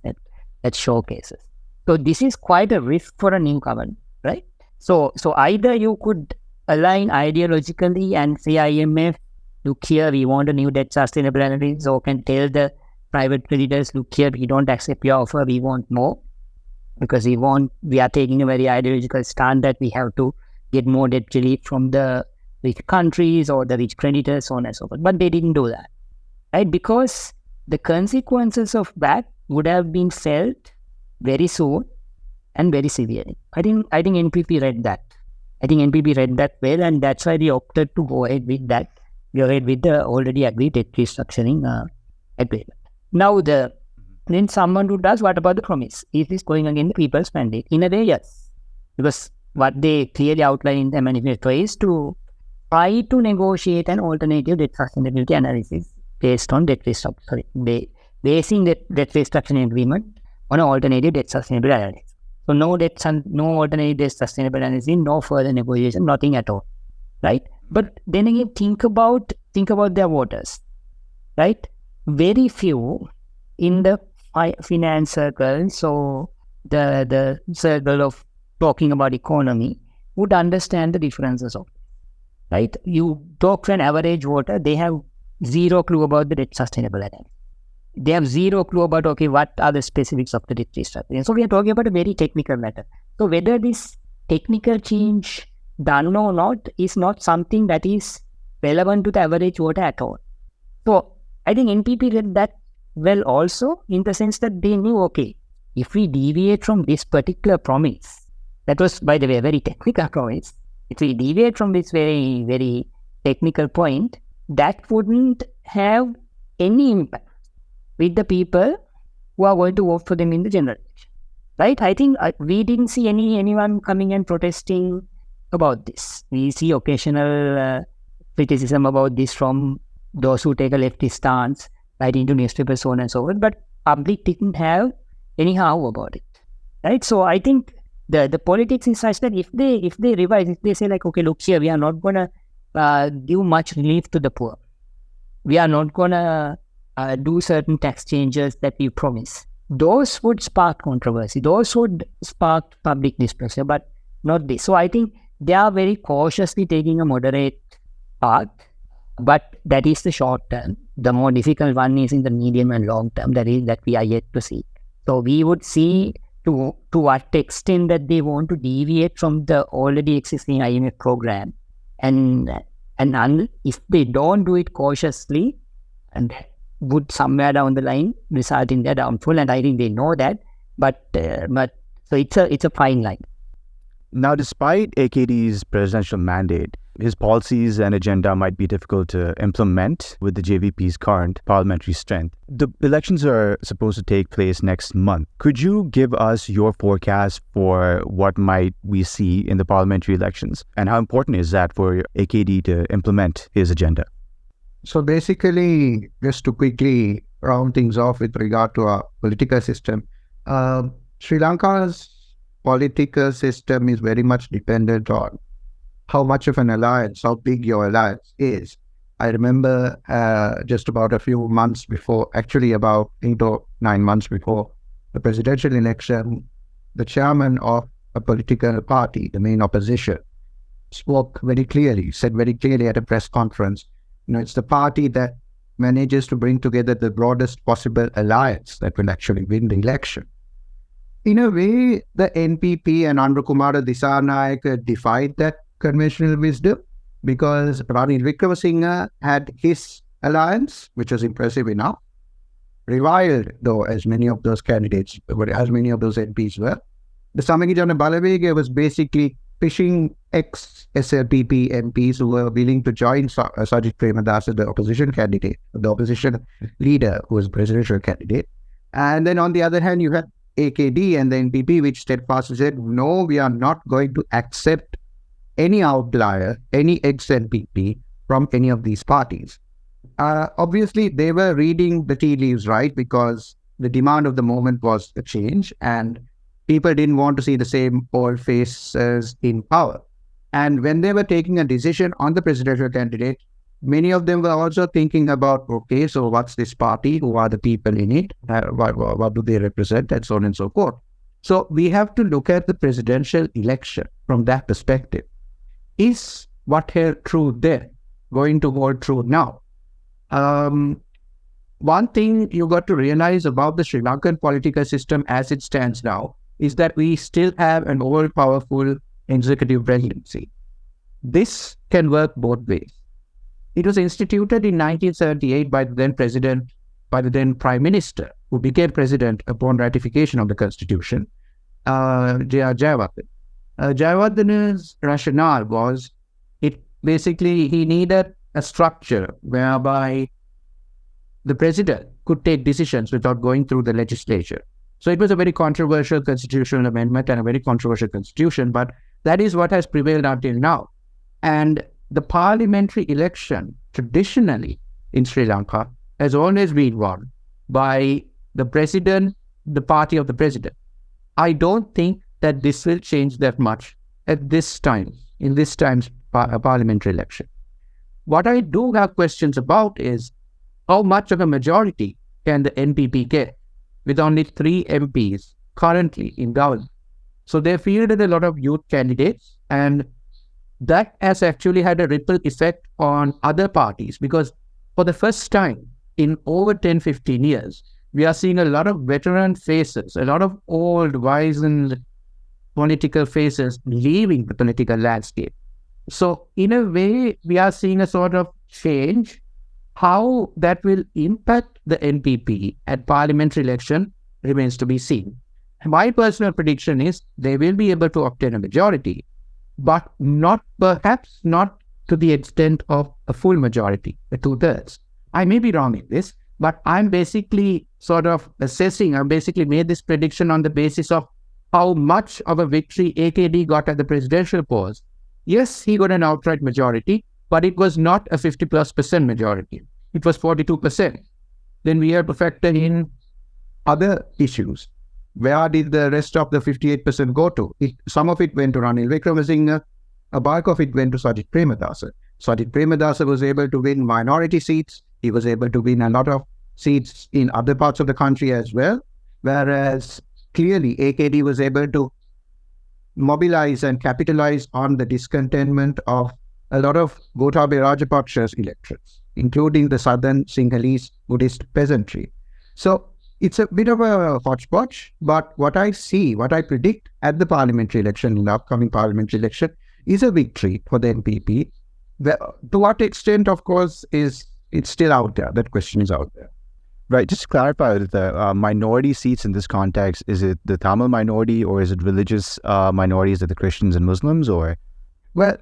that showcases. So this is quite a risk for a newcomer, right? So either you could align ideologically and say IMF, look here, we want a new debt sustainability, or can tell the private creditors, look here, we don't accept your offer, we want more. Because we are taking a very ideological stand that we have to get more debt relief from the rich countries or the rich creditors, so on and so forth. But they didn't do that, right? Because the consequences of that would have been felt very soon and very severely. I think NPP read that. I think NPP read that well, and that's why they opted to go ahead with that. Go ahead with the already agreed debt restructuring agreement. Now then someone who does, what about the promise? Is this going against the people's mandate? In a way, yes. Because what they clearly outline in the manifesto is to try to negotiate an alternative debt sustainability analysis based on debt restructuring, basing the debt restructuring agreement on an alternative debt sustainability analysis. So no alternative debt sustainable analysis, no further negotiation, nothing at all, right? But then again, think about their voters, right? Very few in the finance circle, so the circle of talking about economy, would understand the differences of it, right? You talk to an average voter, they have zero clue about the debt sustainable analysis. They have zero clue about, okay, what are the specifics of the debt restructuring. So we are talking about a very technical matter. So whether this technical change done or not is not something that is relevant to the average voter at all. So I think NPP did that well also, in the sense that they knew, okay, if we deviate from this particular promise, that was, by the way, a very technical promise, if we deviate from this very, very technical point, that wouldn't have any impact with the people who are going to vote for them in the general election, right? I think we didn't see anyone coming and protesting about this. We see occasional criticism about this from those who take a leftist stance, writing to newspapers, so on and so forth, but public didn't have any how about it, right? So I think the politics is such that if they revise, if they say like, okay, look here, we are not going to give much relief to the poor, we are not going to do certain tax changes that we promise, those would spark controversy, those would spark public displeasure, but not this. So I think they are very cautiously taking a moderate path, but that is the short term. The more difficult one is in the medium and long term, that we are yet to see. So we would see to what extent that they want to deviate from the already existing IMF program, and if they don't do it cautiously, and that would somewhere down the line result in their downfall, and I think they know that. But so it's a fine line. Now, despite AKD's presidential mandate, his policies and agenda might be difficult to implement with the JVP's current parliamentary strength. The elections are supposed to take place next month. Could you give us your forecast for what might we see in the parliamentary elections, and how important is that for AKD to implement his agenda? So basically, just to quickly round things off with regard to our political system, Sri Lanka's political system is very much dependent on how much of an alliance, how big your alliance is. I remember just about a few months before, actually about 8 or 9 months before the presidential election, the chairman of a political party, the main opposition, spoke very clearly, said very clearly at a press conference, it's the party that manages to bring together the broadest possible alliance that will actually win the election. In a way, the NPP and Anurukumara Dissanayake defied that conventional wisdom, because Ranil Wickremesinghe had his alliance, which was impressive enough, reviled though as many of those candidates, as many of those MPs were. The Samagijana Balawege was basically fishing ex-SLPP MPs who were willing to join Sajid Premadasa, the opposition candidate, the opposition leader who was presidential candidate. And then on the other hand, you had AKD and the NPP, which steadfastly said, no, we are not going to accept any outlier, any ex-NPP from any of these parties. Obviously, they were reading the tea leaves right, because the demand of the moment was a change, and people didn't want to see the same old faces in power. And when they were taking a decision on the presidential candidate, many of them were also thinking about, okay, so what's this party? Who are the people in it? What do they represent? And so on and so forth. So we have to look at the presidential election from that perspective. Is what held true then going to hold true now? One thing you got to realize about the Sri Lankan political system as it stands now is that we still have an all-powerful executive presidency. This can work both ways. It was instituted in 1978 by the then Prime Minister, who became president upon ratification of the Constitution, J.R. Jayawardena. Jayawardana's rationale was, he needed a structure whereby the president could take decisions without going through the legislature. So it was a very controversial constitutional amendment and a very controversial constitution, but That is what has prevailed until now. And the parliamentary election, traditionally in Sri Lanka, has always been won by the president, the party of the president. I don't think that this will change that much at this time, in this time's parliamentary election. What I do have questions about is how much of a majority can the NPP get with only 3 MPs currently in government. So they fielded a lot of youth candidates, and that has actually had a ripple effect on other parties, because for the first time in over 10-15 years, we are seeing a lot of veteran faces, a lot of old, wizened political faces leaving the political landscape. So in a way, we are seeing a sort of change. How that will impact the NPP at parliamentary election remains to be seen. My personal prediction is they will be able to obtain a majority, but perhaps not to the extent of a full majority, the 2/3. I may be wrong in this, but I'm basically sort of assessing, I basically made this prediction on the basis of how much of a victory AKD got at the presidential polls. Yes, he got an outright majority, but it was not a 50+% majority. It was 42%. Then we have to factor in other issues. Where did the rest of the 58% go to? Some of it went to Ranil Wickremesinghe, a bulk of it went to Sajid Premadasa. Sajid Premadasa was able to win minority seats. He was able to win a lot of seats in other parts of the country as well, whereas clearly AKD was able to mobilize and capitalize on the discontentment of a lot of Gotabaya Rajapaksa's electorates, including the southern Sinhalese Buddhist peasantry. So it's a bit of a hodgepodge, but what I predict at the parliamentary election, in the upcoming parliamentary election, is a victory for the NPP. To what extent, of course, it's still out there. That question is out there. Right. Just to clarify, the minority seats in this context, is it the Tamil minority or is it religious minorities, like the Christians and Muslims, or? Well,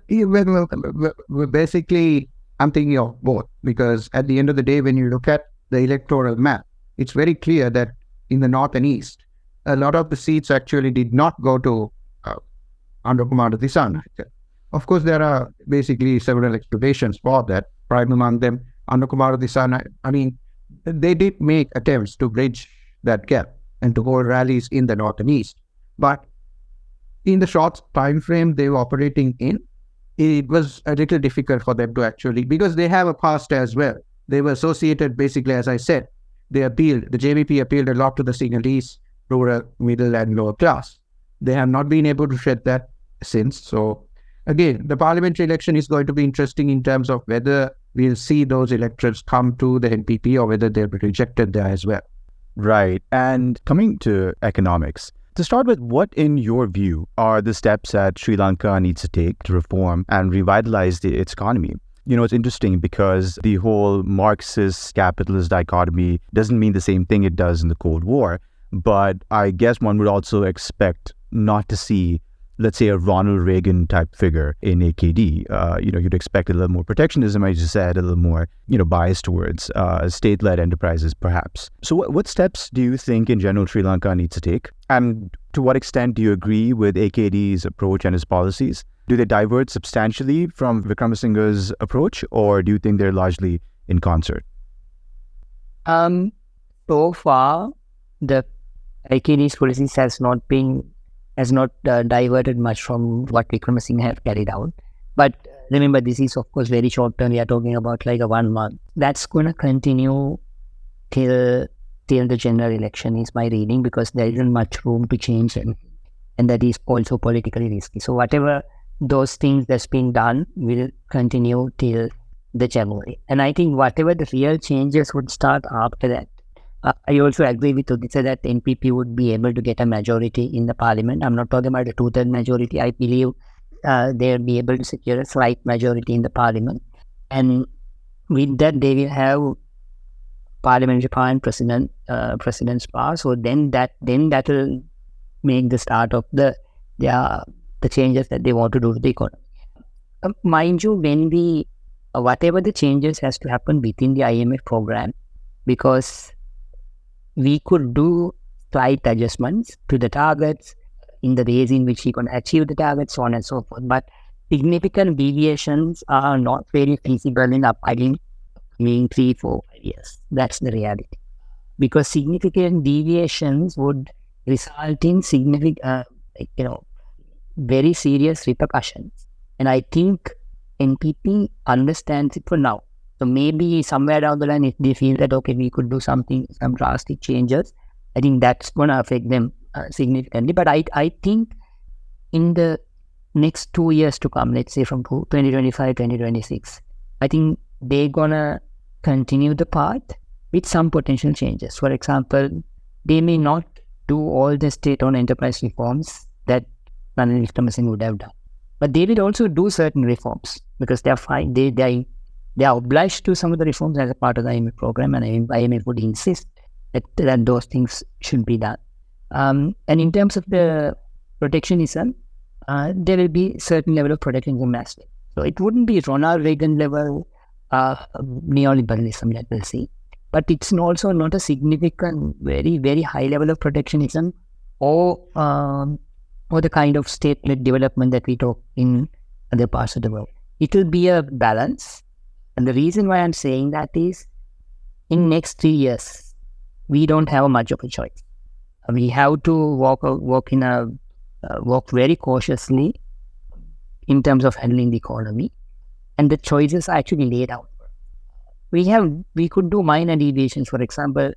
basically, I'm thinking of both, because at the end of the day, when you look at the electoral map, it's very clear that in the north and east, a lot of the seats actually did not go to Anurakumara Dissanayake. Of course, there are basically several explanations for that. Prime among them, Anurakumara Dissanayake, I mean, they did make attempts to bridge that gap and to hold rallies in the north and east. But in the short time frame they were operating in, it was a little difficult for them to actually, because they have a past as well. They were associated, basically, as I said, the JVP appealed a lot to the Sinhalese rural, middle and lower class. They have not been able to shed that since. So again, the parliamentary election is going to be interesting in terms of whether we'll see those electorates come to the NPP or whether they'll be rejected there as well. Right. And coming to economics, to start with, what in your view are the steps that Sri Lanka needs to take to reform and revitalize its economy? You know, it's interesting because the whole Marxist capitalist dichotomy doesn't mean the same thing it does in the Cold War, but I guess one would also expect not to see, let's say, a Ronald Reagan type figure in AKD. You'd expect a little more protectionism, as you said, a little more, bias towards state-led enterprises, perhaps. So what steps do you think, in general, Sri Lanka needs to take? And to what extent do you agree with AKD's approach and its policies? Do they divert substantially from Wickremesinghe's approach, or do you think they're largely in concert? So far, the AKD's policies has not diverted much from what Wickremesinghe have carried out. But remember, this is of course very short term. We are talking about like a 1 month. That's going to continue till the general election is my reading, because there isn't much room to change, and that is also politically risky. So whatever those things that's been done will continue till the January. And I think whatever the real changes would start after that. I also agree with Uditha that NPP would be able to get a majority in the parliament. I'm not talking about a 2/3 majority. I believe they'll be able to secure a slight majority in the parliament. And with that, they will have parliamentary power and president's power. So then that will make the start of the changes that they want to do to the economy. Mind you, when whatever the changes has to happen within the IMF program, because we could do slight adjustments to the targets, in the ways in which he can achieve the target, so on and so forth. But significant deviations are not very feasible in upcoming 3, 4, 5 years. That's the reality. Because significant deviations would result in significant, very serious repercussions. And I think NPP understands it for now. So maybe somewhere down the line, if they feel that, okay, we could do something, some drastic changes, I think that's going to affect them significantly. But I think in the next 2 years to come, let's say from 2025, 2026, I think they're going to continue the path with some potential changes. For example, they may not do all the state-owned enterprise reforms that Ranil Wickremesinghe would have done. But they will also do certain reforms because they are obliged to some of the reforms as a part of the IMF program, and IMF would insist that those things should be done. And in terms of the protectionism, there will be certain level of protectionism as well. So it wouldn't be Ronald Reagan level neoliberalism that we'll see, but it's also not a significant, very, very high level of protectionism or the kind of state-led development that we talk in other parts of the world. It will be a balance. And the reason why I'm saying that is, in next 3 years, we don't have much of a choice. We have to walk very cautiously in terms of handling the economy, and the choices are actually laid out. We could do minor deviations. For example,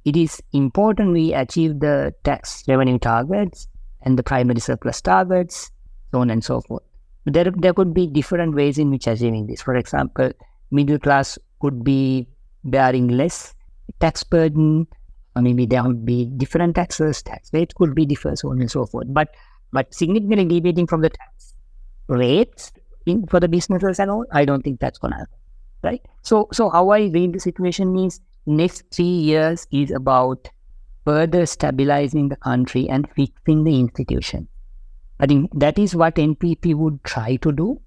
it is important we achieve the tax revenue targets and the primary surplus targets, so on and so forth. There could be different ways in which achieving this. For example, middle class could be bearing less tax burden, or maybe there would be different taxes, tax rates could be different, so on and so forth. But significantly deviating from the tax rates for the businesses and all, I don't think that's going to happen, right? So how I read the situation means next 3 years is about further stabilizing the country and fixing the institution. I think that is what NPP would try to do,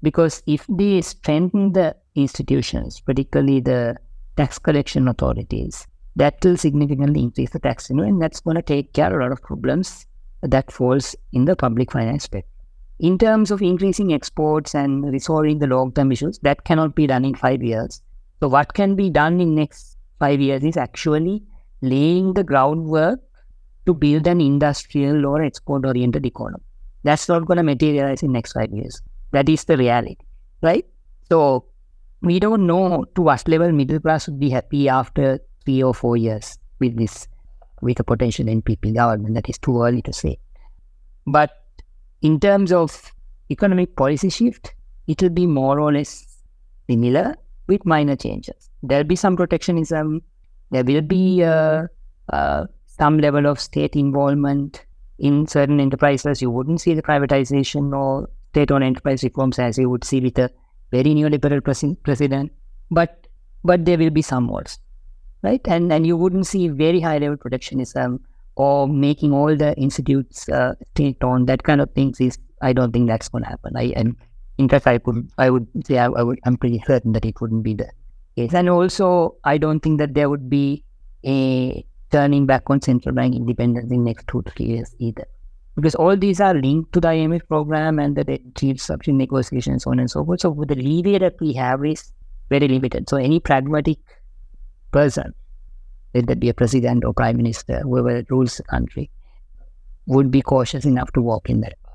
because if they strengthen the institutions, particularly the tax collection authorities, that will significantly increase the tax revenue, and that's going to take care of a lot of problems that falls in the public finance sector. In terms of increasing exports and resolving the long-term issues, that cannot be done in 5 years. So what can be done in next 5 years is actually laying the groundwork to build an industrial or export-oriented economy. That's not going to materialize in next 5 years. That is the reality, right? So we don't know to what level middle class would be happy after 3 or 4 years with a potential NPP government. That is too early to say. But in terms of economic policy shift, it will be more or less similar with minor changes. There will be some protectionism. There will be some level of state involvement in certain enterprises. You wouldn't see the privatization or state-owned enterprise reforms as you would see with a very neoliberal president. But there will be some more, right? And you wouldn't see very high-level protectionism or making all the institutes state-owned. That kind of things I don't think that's going to happen. In fact, I'm pretty certain that it wouldn't be the case. And also, I don't think that there would be a turning back on central bank independence in next 2 to 3 years either. Because all these are linked to the IMF program and the debt restructuring negotiations, so on and so forth. So the leeway that we have is very limited. So any pragmatic person, whether that be a president or prime minister, whoever rules the country, would be cautious enough to walk in that path.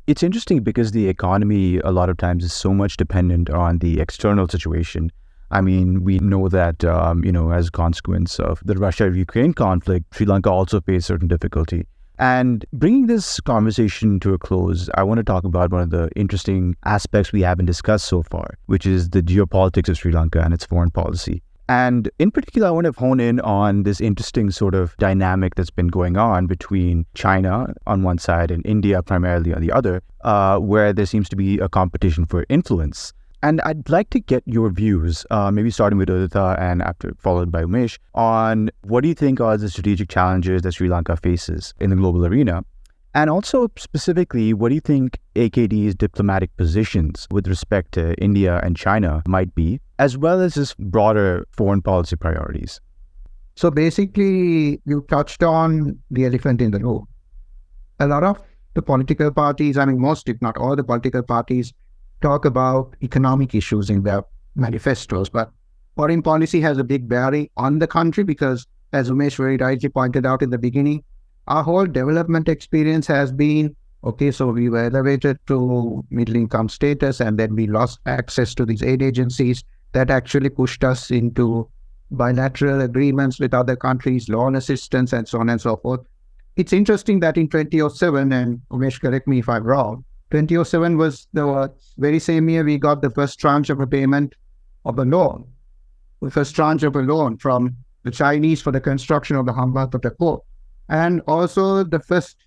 It's interesting because the economy a lot of times is so much dependent on the external situation. I mean, we know that, as a consequence of the Russia-Ukraine conflict, Sri Lanka also faced certain difficulty. And bringing this conversation to a close, I want to talk about one of the interesting aspects we haven't discussed so far, which is the geopolitics of Sri Lanka and its foreign policy. And in particular, I want to hone in on this interesting sort of dynamic that's been going on between China on one side and India primarily on the other, where there seems to be a competition for influence. And I'd like to get your views, maybe starting with Udita and followed by Umesh, on what do you think are the strategic challenges that Sri Lanka faces in the global arena? And also specifically, what do you think AKD's diplomatic positions with respect to India and China might be, as well as just broader foreign policy priorities? So basically, you touched on the elephant in the room. a lot of the political parties, I mean, most, if not all the political parties, talk about economic issues in their manifestos. But foreign policy has a big bearing on the country because, as Umesh very rightly pointed out in the beginning, our whole development experience has been, okay, so we were elevated to middle income status and then we lost access to these aid agencies that actually pushed us into bilateral agreements with other countries, loan assistance, and so on and so forth. It's interesting that in 2007, and Umesh, correct me if I'm wrong, 2007 was the very same year we got the first tranche of a payment of a loan, the first tranche of a loan from the Chinese for the construction of the Hambantota port. And also the first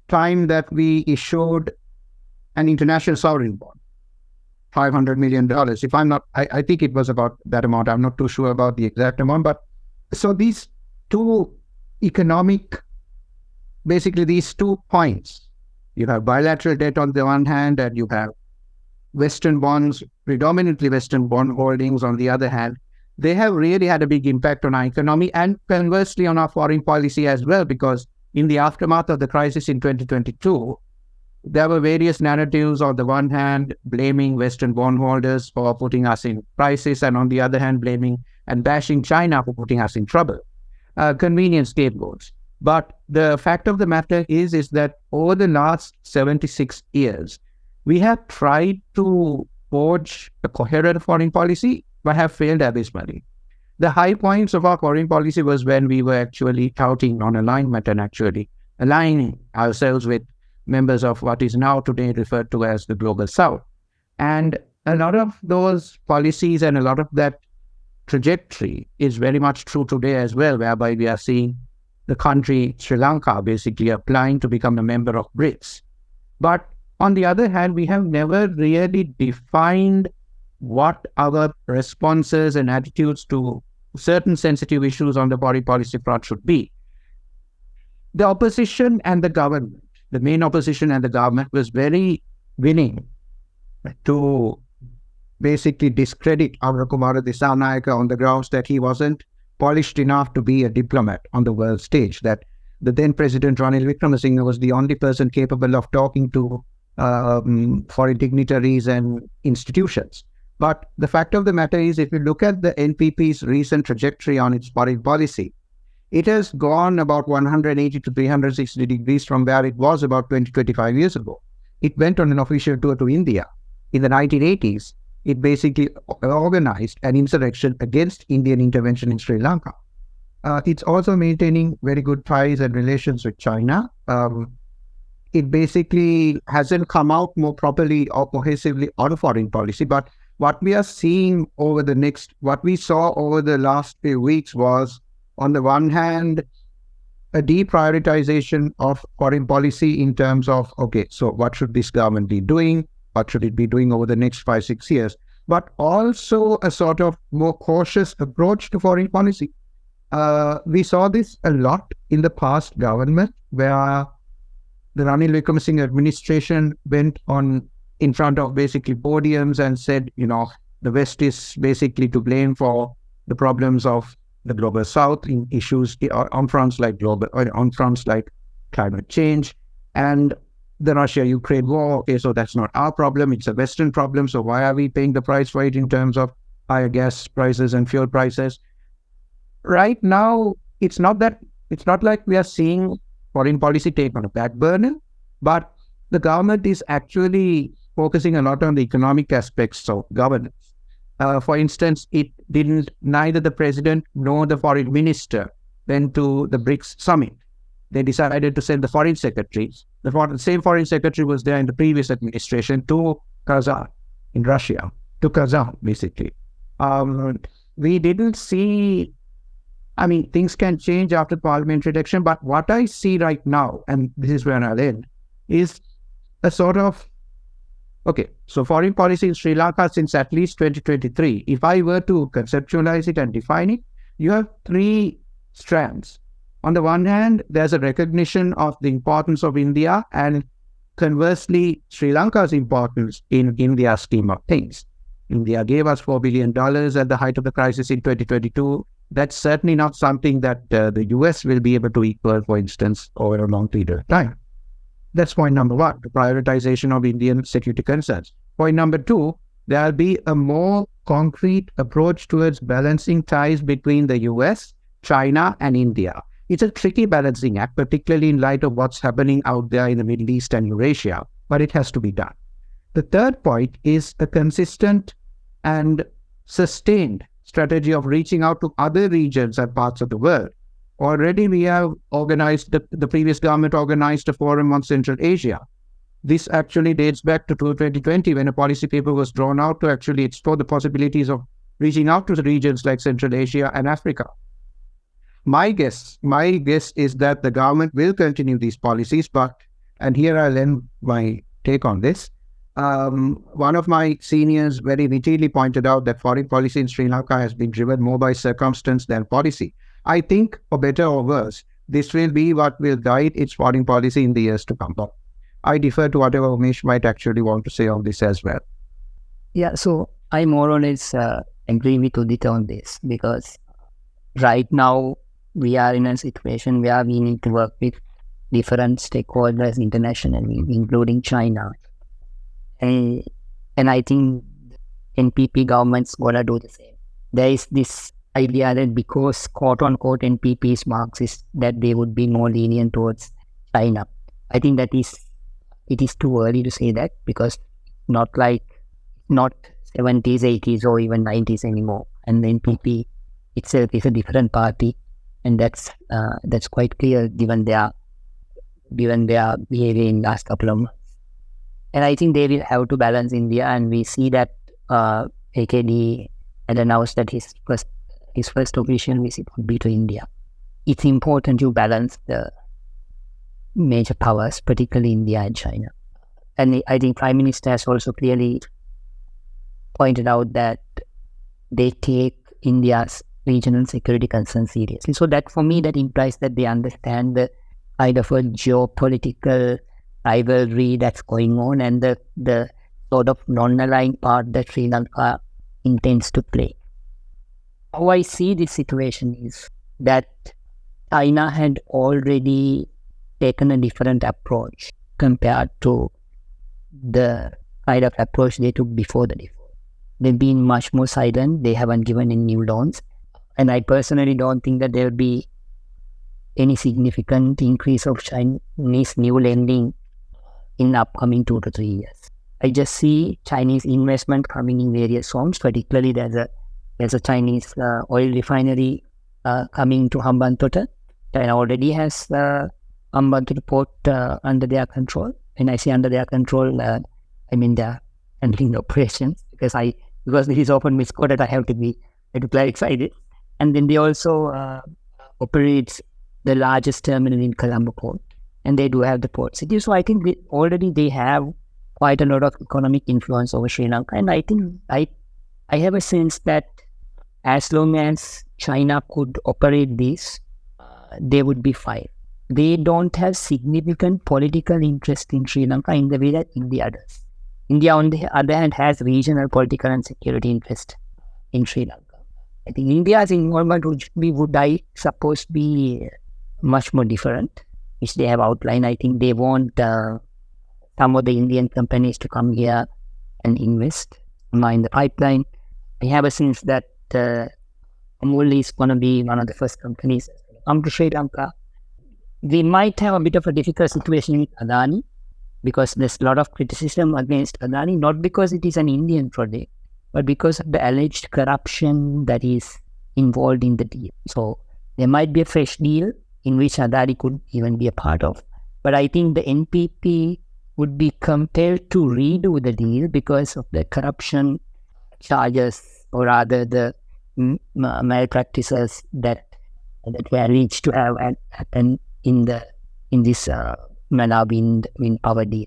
time that we issued an international sovereign bond, $500 million. If I'm not, I think it was about that amount. I'm not too sure about the exact amount. But so these two economic, basically these 2 points, you have bilateral debt on the one hand, and you have Western bonds, predominantly Western bond holdings on the other hand. They have really had a big impact on our economy and conversely on our foreign policy as well, because in the aftermath of the crisis in 2022, there were various narratives on the one hand blaming Western bondholders for putting us in crisis, and on the other hand blaming and bashing China for putting us in trouble. Convenient scapegoats. But the fact of the matter is that over the last 76 years, we have tried to forge a coherent foreign policy, but have failed abysmally. The high points of our foreign policy was when we were actually touting non-alignment and actually aligning ourselves with members of what is now today referred to as the Global South. And a lot of those policies and a lot of that trajectory is very much true today as well, whereby we are seeing the country Sri Lanka basically applying to become a member of BRICS. But on the other hand, we have never really defined what our responses and attitudes to certain sensitive issues on the foreign policy front should be. The opposition and the government, the main opposition and the government, was very willing to basically discredit Amrakumara Dissanayake on the grounds that he wasn't polished enough to be a diplomat on the world stage, that the then President Ranil Wickremesinghe was the only person capable of talking to foreign dignitaries and institutions. But the fact of the matter is, if you look at the NPP's recent trajectory on its foreign policy, it has gone about 180 to 360 degrees from where it was about 25 years ago. It went on an official tour to India. In the 1980s, it basically organized an insurrection against Indian intervention in Sri Lanka. It's also maintaining very good ties and relations with China. It basically hasn't come out more properly or cohesively on a foreign policy, but what we are seeing what we saw over the last few weeks was, on the one hand, a deprioritization of foreign policy in terms of, okay, so what should this government be doing? What should it be doing over the next 5-6 years? But also a sort of more cautious approach to foreign policy. We saw this a lot in the past government, where the Ranil Wickremesinghe administration went on in front of basically podiums and said, the West is basically to blame for the problems of the Global South in issues on fronts like climate change and the Russia-Ukraine war. Okay, so that's not our problem, it's a Western problem, so why are we paying the price for it in terms of higher gas prices and fuel prices? Right now, it's not like we are seeing foreign policy take on a back burner, but the government is actually focusing a lot on the economic aspects of governance. For instance, neither the president nor the foreign minister went to the BRICS summit. They decided to send the foreign secretaries. The same foreign secretary was there in the previous administration to Kazan in Russia, to Kazan basically. We didn't see, things can change after parliamentary election, but what I see right now, and this is where I'll end, is a sort of, okay, so foreign policy in Sri Lanka since at least 2023, if I were to conceptualize it and define it, you have 3 strands. On the one hand, there's a recognition of the importance of India and conversely, Sri Lanka's importance in India's scheme of things. India gave us $4 billion at the height of the crisis in 2022. That's certainly not something that the US will be able to equal, for instance, over a long period of time. That's point number one, the prioritization of Indian security concerns. Point number two, there'll be a more concrete approach towards balancing ties between the US, China, and India. It's a tricky balancing act, particularly in light of what's happening out there in the Middle East and Eurasia, but it has to be done. The third point is a consistent and sustained strategy of reaching out to other regions and parts of the world. Already we have organized, the previous government organized a forum on Central Asia. This actually dates back to 2020 when a policy paper was drawn out to actually explore the possibilities of reaching out to the regions like Central Asia and Africa. My guess is that the government will continue these policies, but, and here I'll end my take on this, one of my seniors very wittily pointed out that foreign policy in Sri Lanka has been driven more by circumstance than policy. I think, for better or worse, this will be what will guide its foreign policy in the years to come. But I defer to whatever Umesh might actually want to say on this as well. Yeah, so I more or less agree with Udit on this, because right now we are in a situation where we need to work with different stakeholders internationally, including China. And I think NPP government's gonna do the same. There is this idea that because quote-unquote NPP is Marxist, that they would be more lenient towards China. I think it is too early to say that, because not 70s, 80s or even 90s anymore. And the NPP itself is a different party, and that's quite clear given their behavior in last couple of months. And I think they will have to balance India, and we see that AKD had announced that his first official visit would be to India. It's important to balance the major powers, particularly India and China. And I think Prime Minister has also clearly pointed out that they take India's regional security concerns seriously. So that, for me, that implies that they understand the kind of a geopolitical rivalry that's going on and the sort of non-aligned part that Sri Lanka intends to play. How I see this situation is that China had already taken a different approach compared to the kind of approach they took before the default. They've been much more silent. They haven't given any new loans. And I personally don't think that there will be any significant increase of Chinese new lending in the upcoming 2 to 3 years. I just see Chinese investment coming in various forms. Particularly, there's a Chinese oil refinery coming to Hambantota. China already has Hambantota port under their control. When I say under their control, I mean they're handling the operations, because this is often misquoted. I have to clarify this. And then they also operate the largest terminal in Colombo port, and they do have the port city. So I think they have quite a lot of economic influence over Sri Lanka, and I think I have a sense that as long as China could operate this, they would be fine. They don't have significant political interest in Sri Lanka in the way that India does. India, on the other hand, has regional political and security interest in Sri Lanka. I think India's involvement would I suppose be much more different, which they have outlined. I think they want some of the Indian companies to come here and invest in the pipeline. I have a sense that Amul is going to be one of the first companies to come to Sri Lanka. We might have a bit of a difficult situation with Adani, because there's a lot of criticism against Adani, not because it is an Indian project, but because of the alleged corruption that is involved in the deal. So there might be a fresh deal in which Adani could even be a part of. But I think the NPP would be compelled to redo the deal because of the corruption charges, or rather the malpractices that were alleged to have happened in this Malawi wind power deal.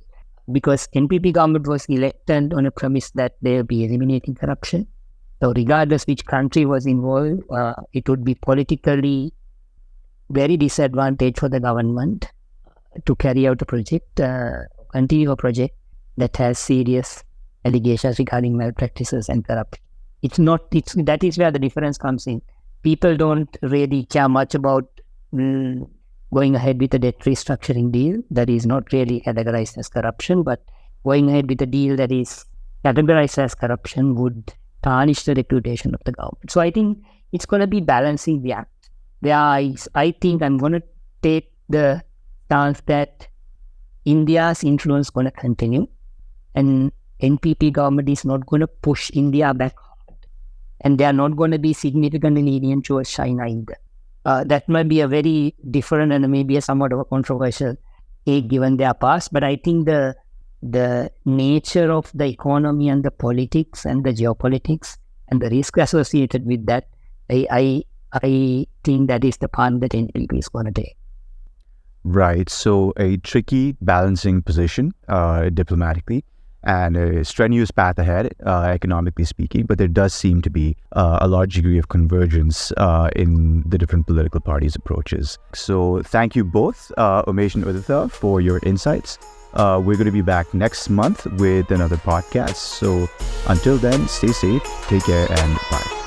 Because NPP government was elected on a premise that they will be eliminating corruption. So regardless which country was involved, it would be politically very disadvantaged for the government to carry out a project, continue a project that has serious allegations regarding malpractices and corruption. That is where the difference comes in. People don't really care much about going ahead with a debt restructuring deal that is not really categorized as corruption, but going ahead with a deal that is categorized as corruption would tarnish the reputation of the government. So I think it's going to be balancing the act. I think I'm going to take the stance that India's influence is going to continue, and NPP government is not going to push India back hard, and they are not going to be significantly lenient towards China either. That might be a very different and maybe a somewhat of a controversial take given their past, but I think the nature of the economy and the politics and the geopolitics and the risk associated with that, I think that is the path that NPP is going to take. Right. So a tricky balancing position diplomatically, and a strenuous path ahead, economically speaking, but there does seem to be a large degree of convergence in the different political parties' approaches. So thank you both, Umesh and Udita, for your insights. We're going to be back next month with another podcast. So until then, stay safe, take care, and bye.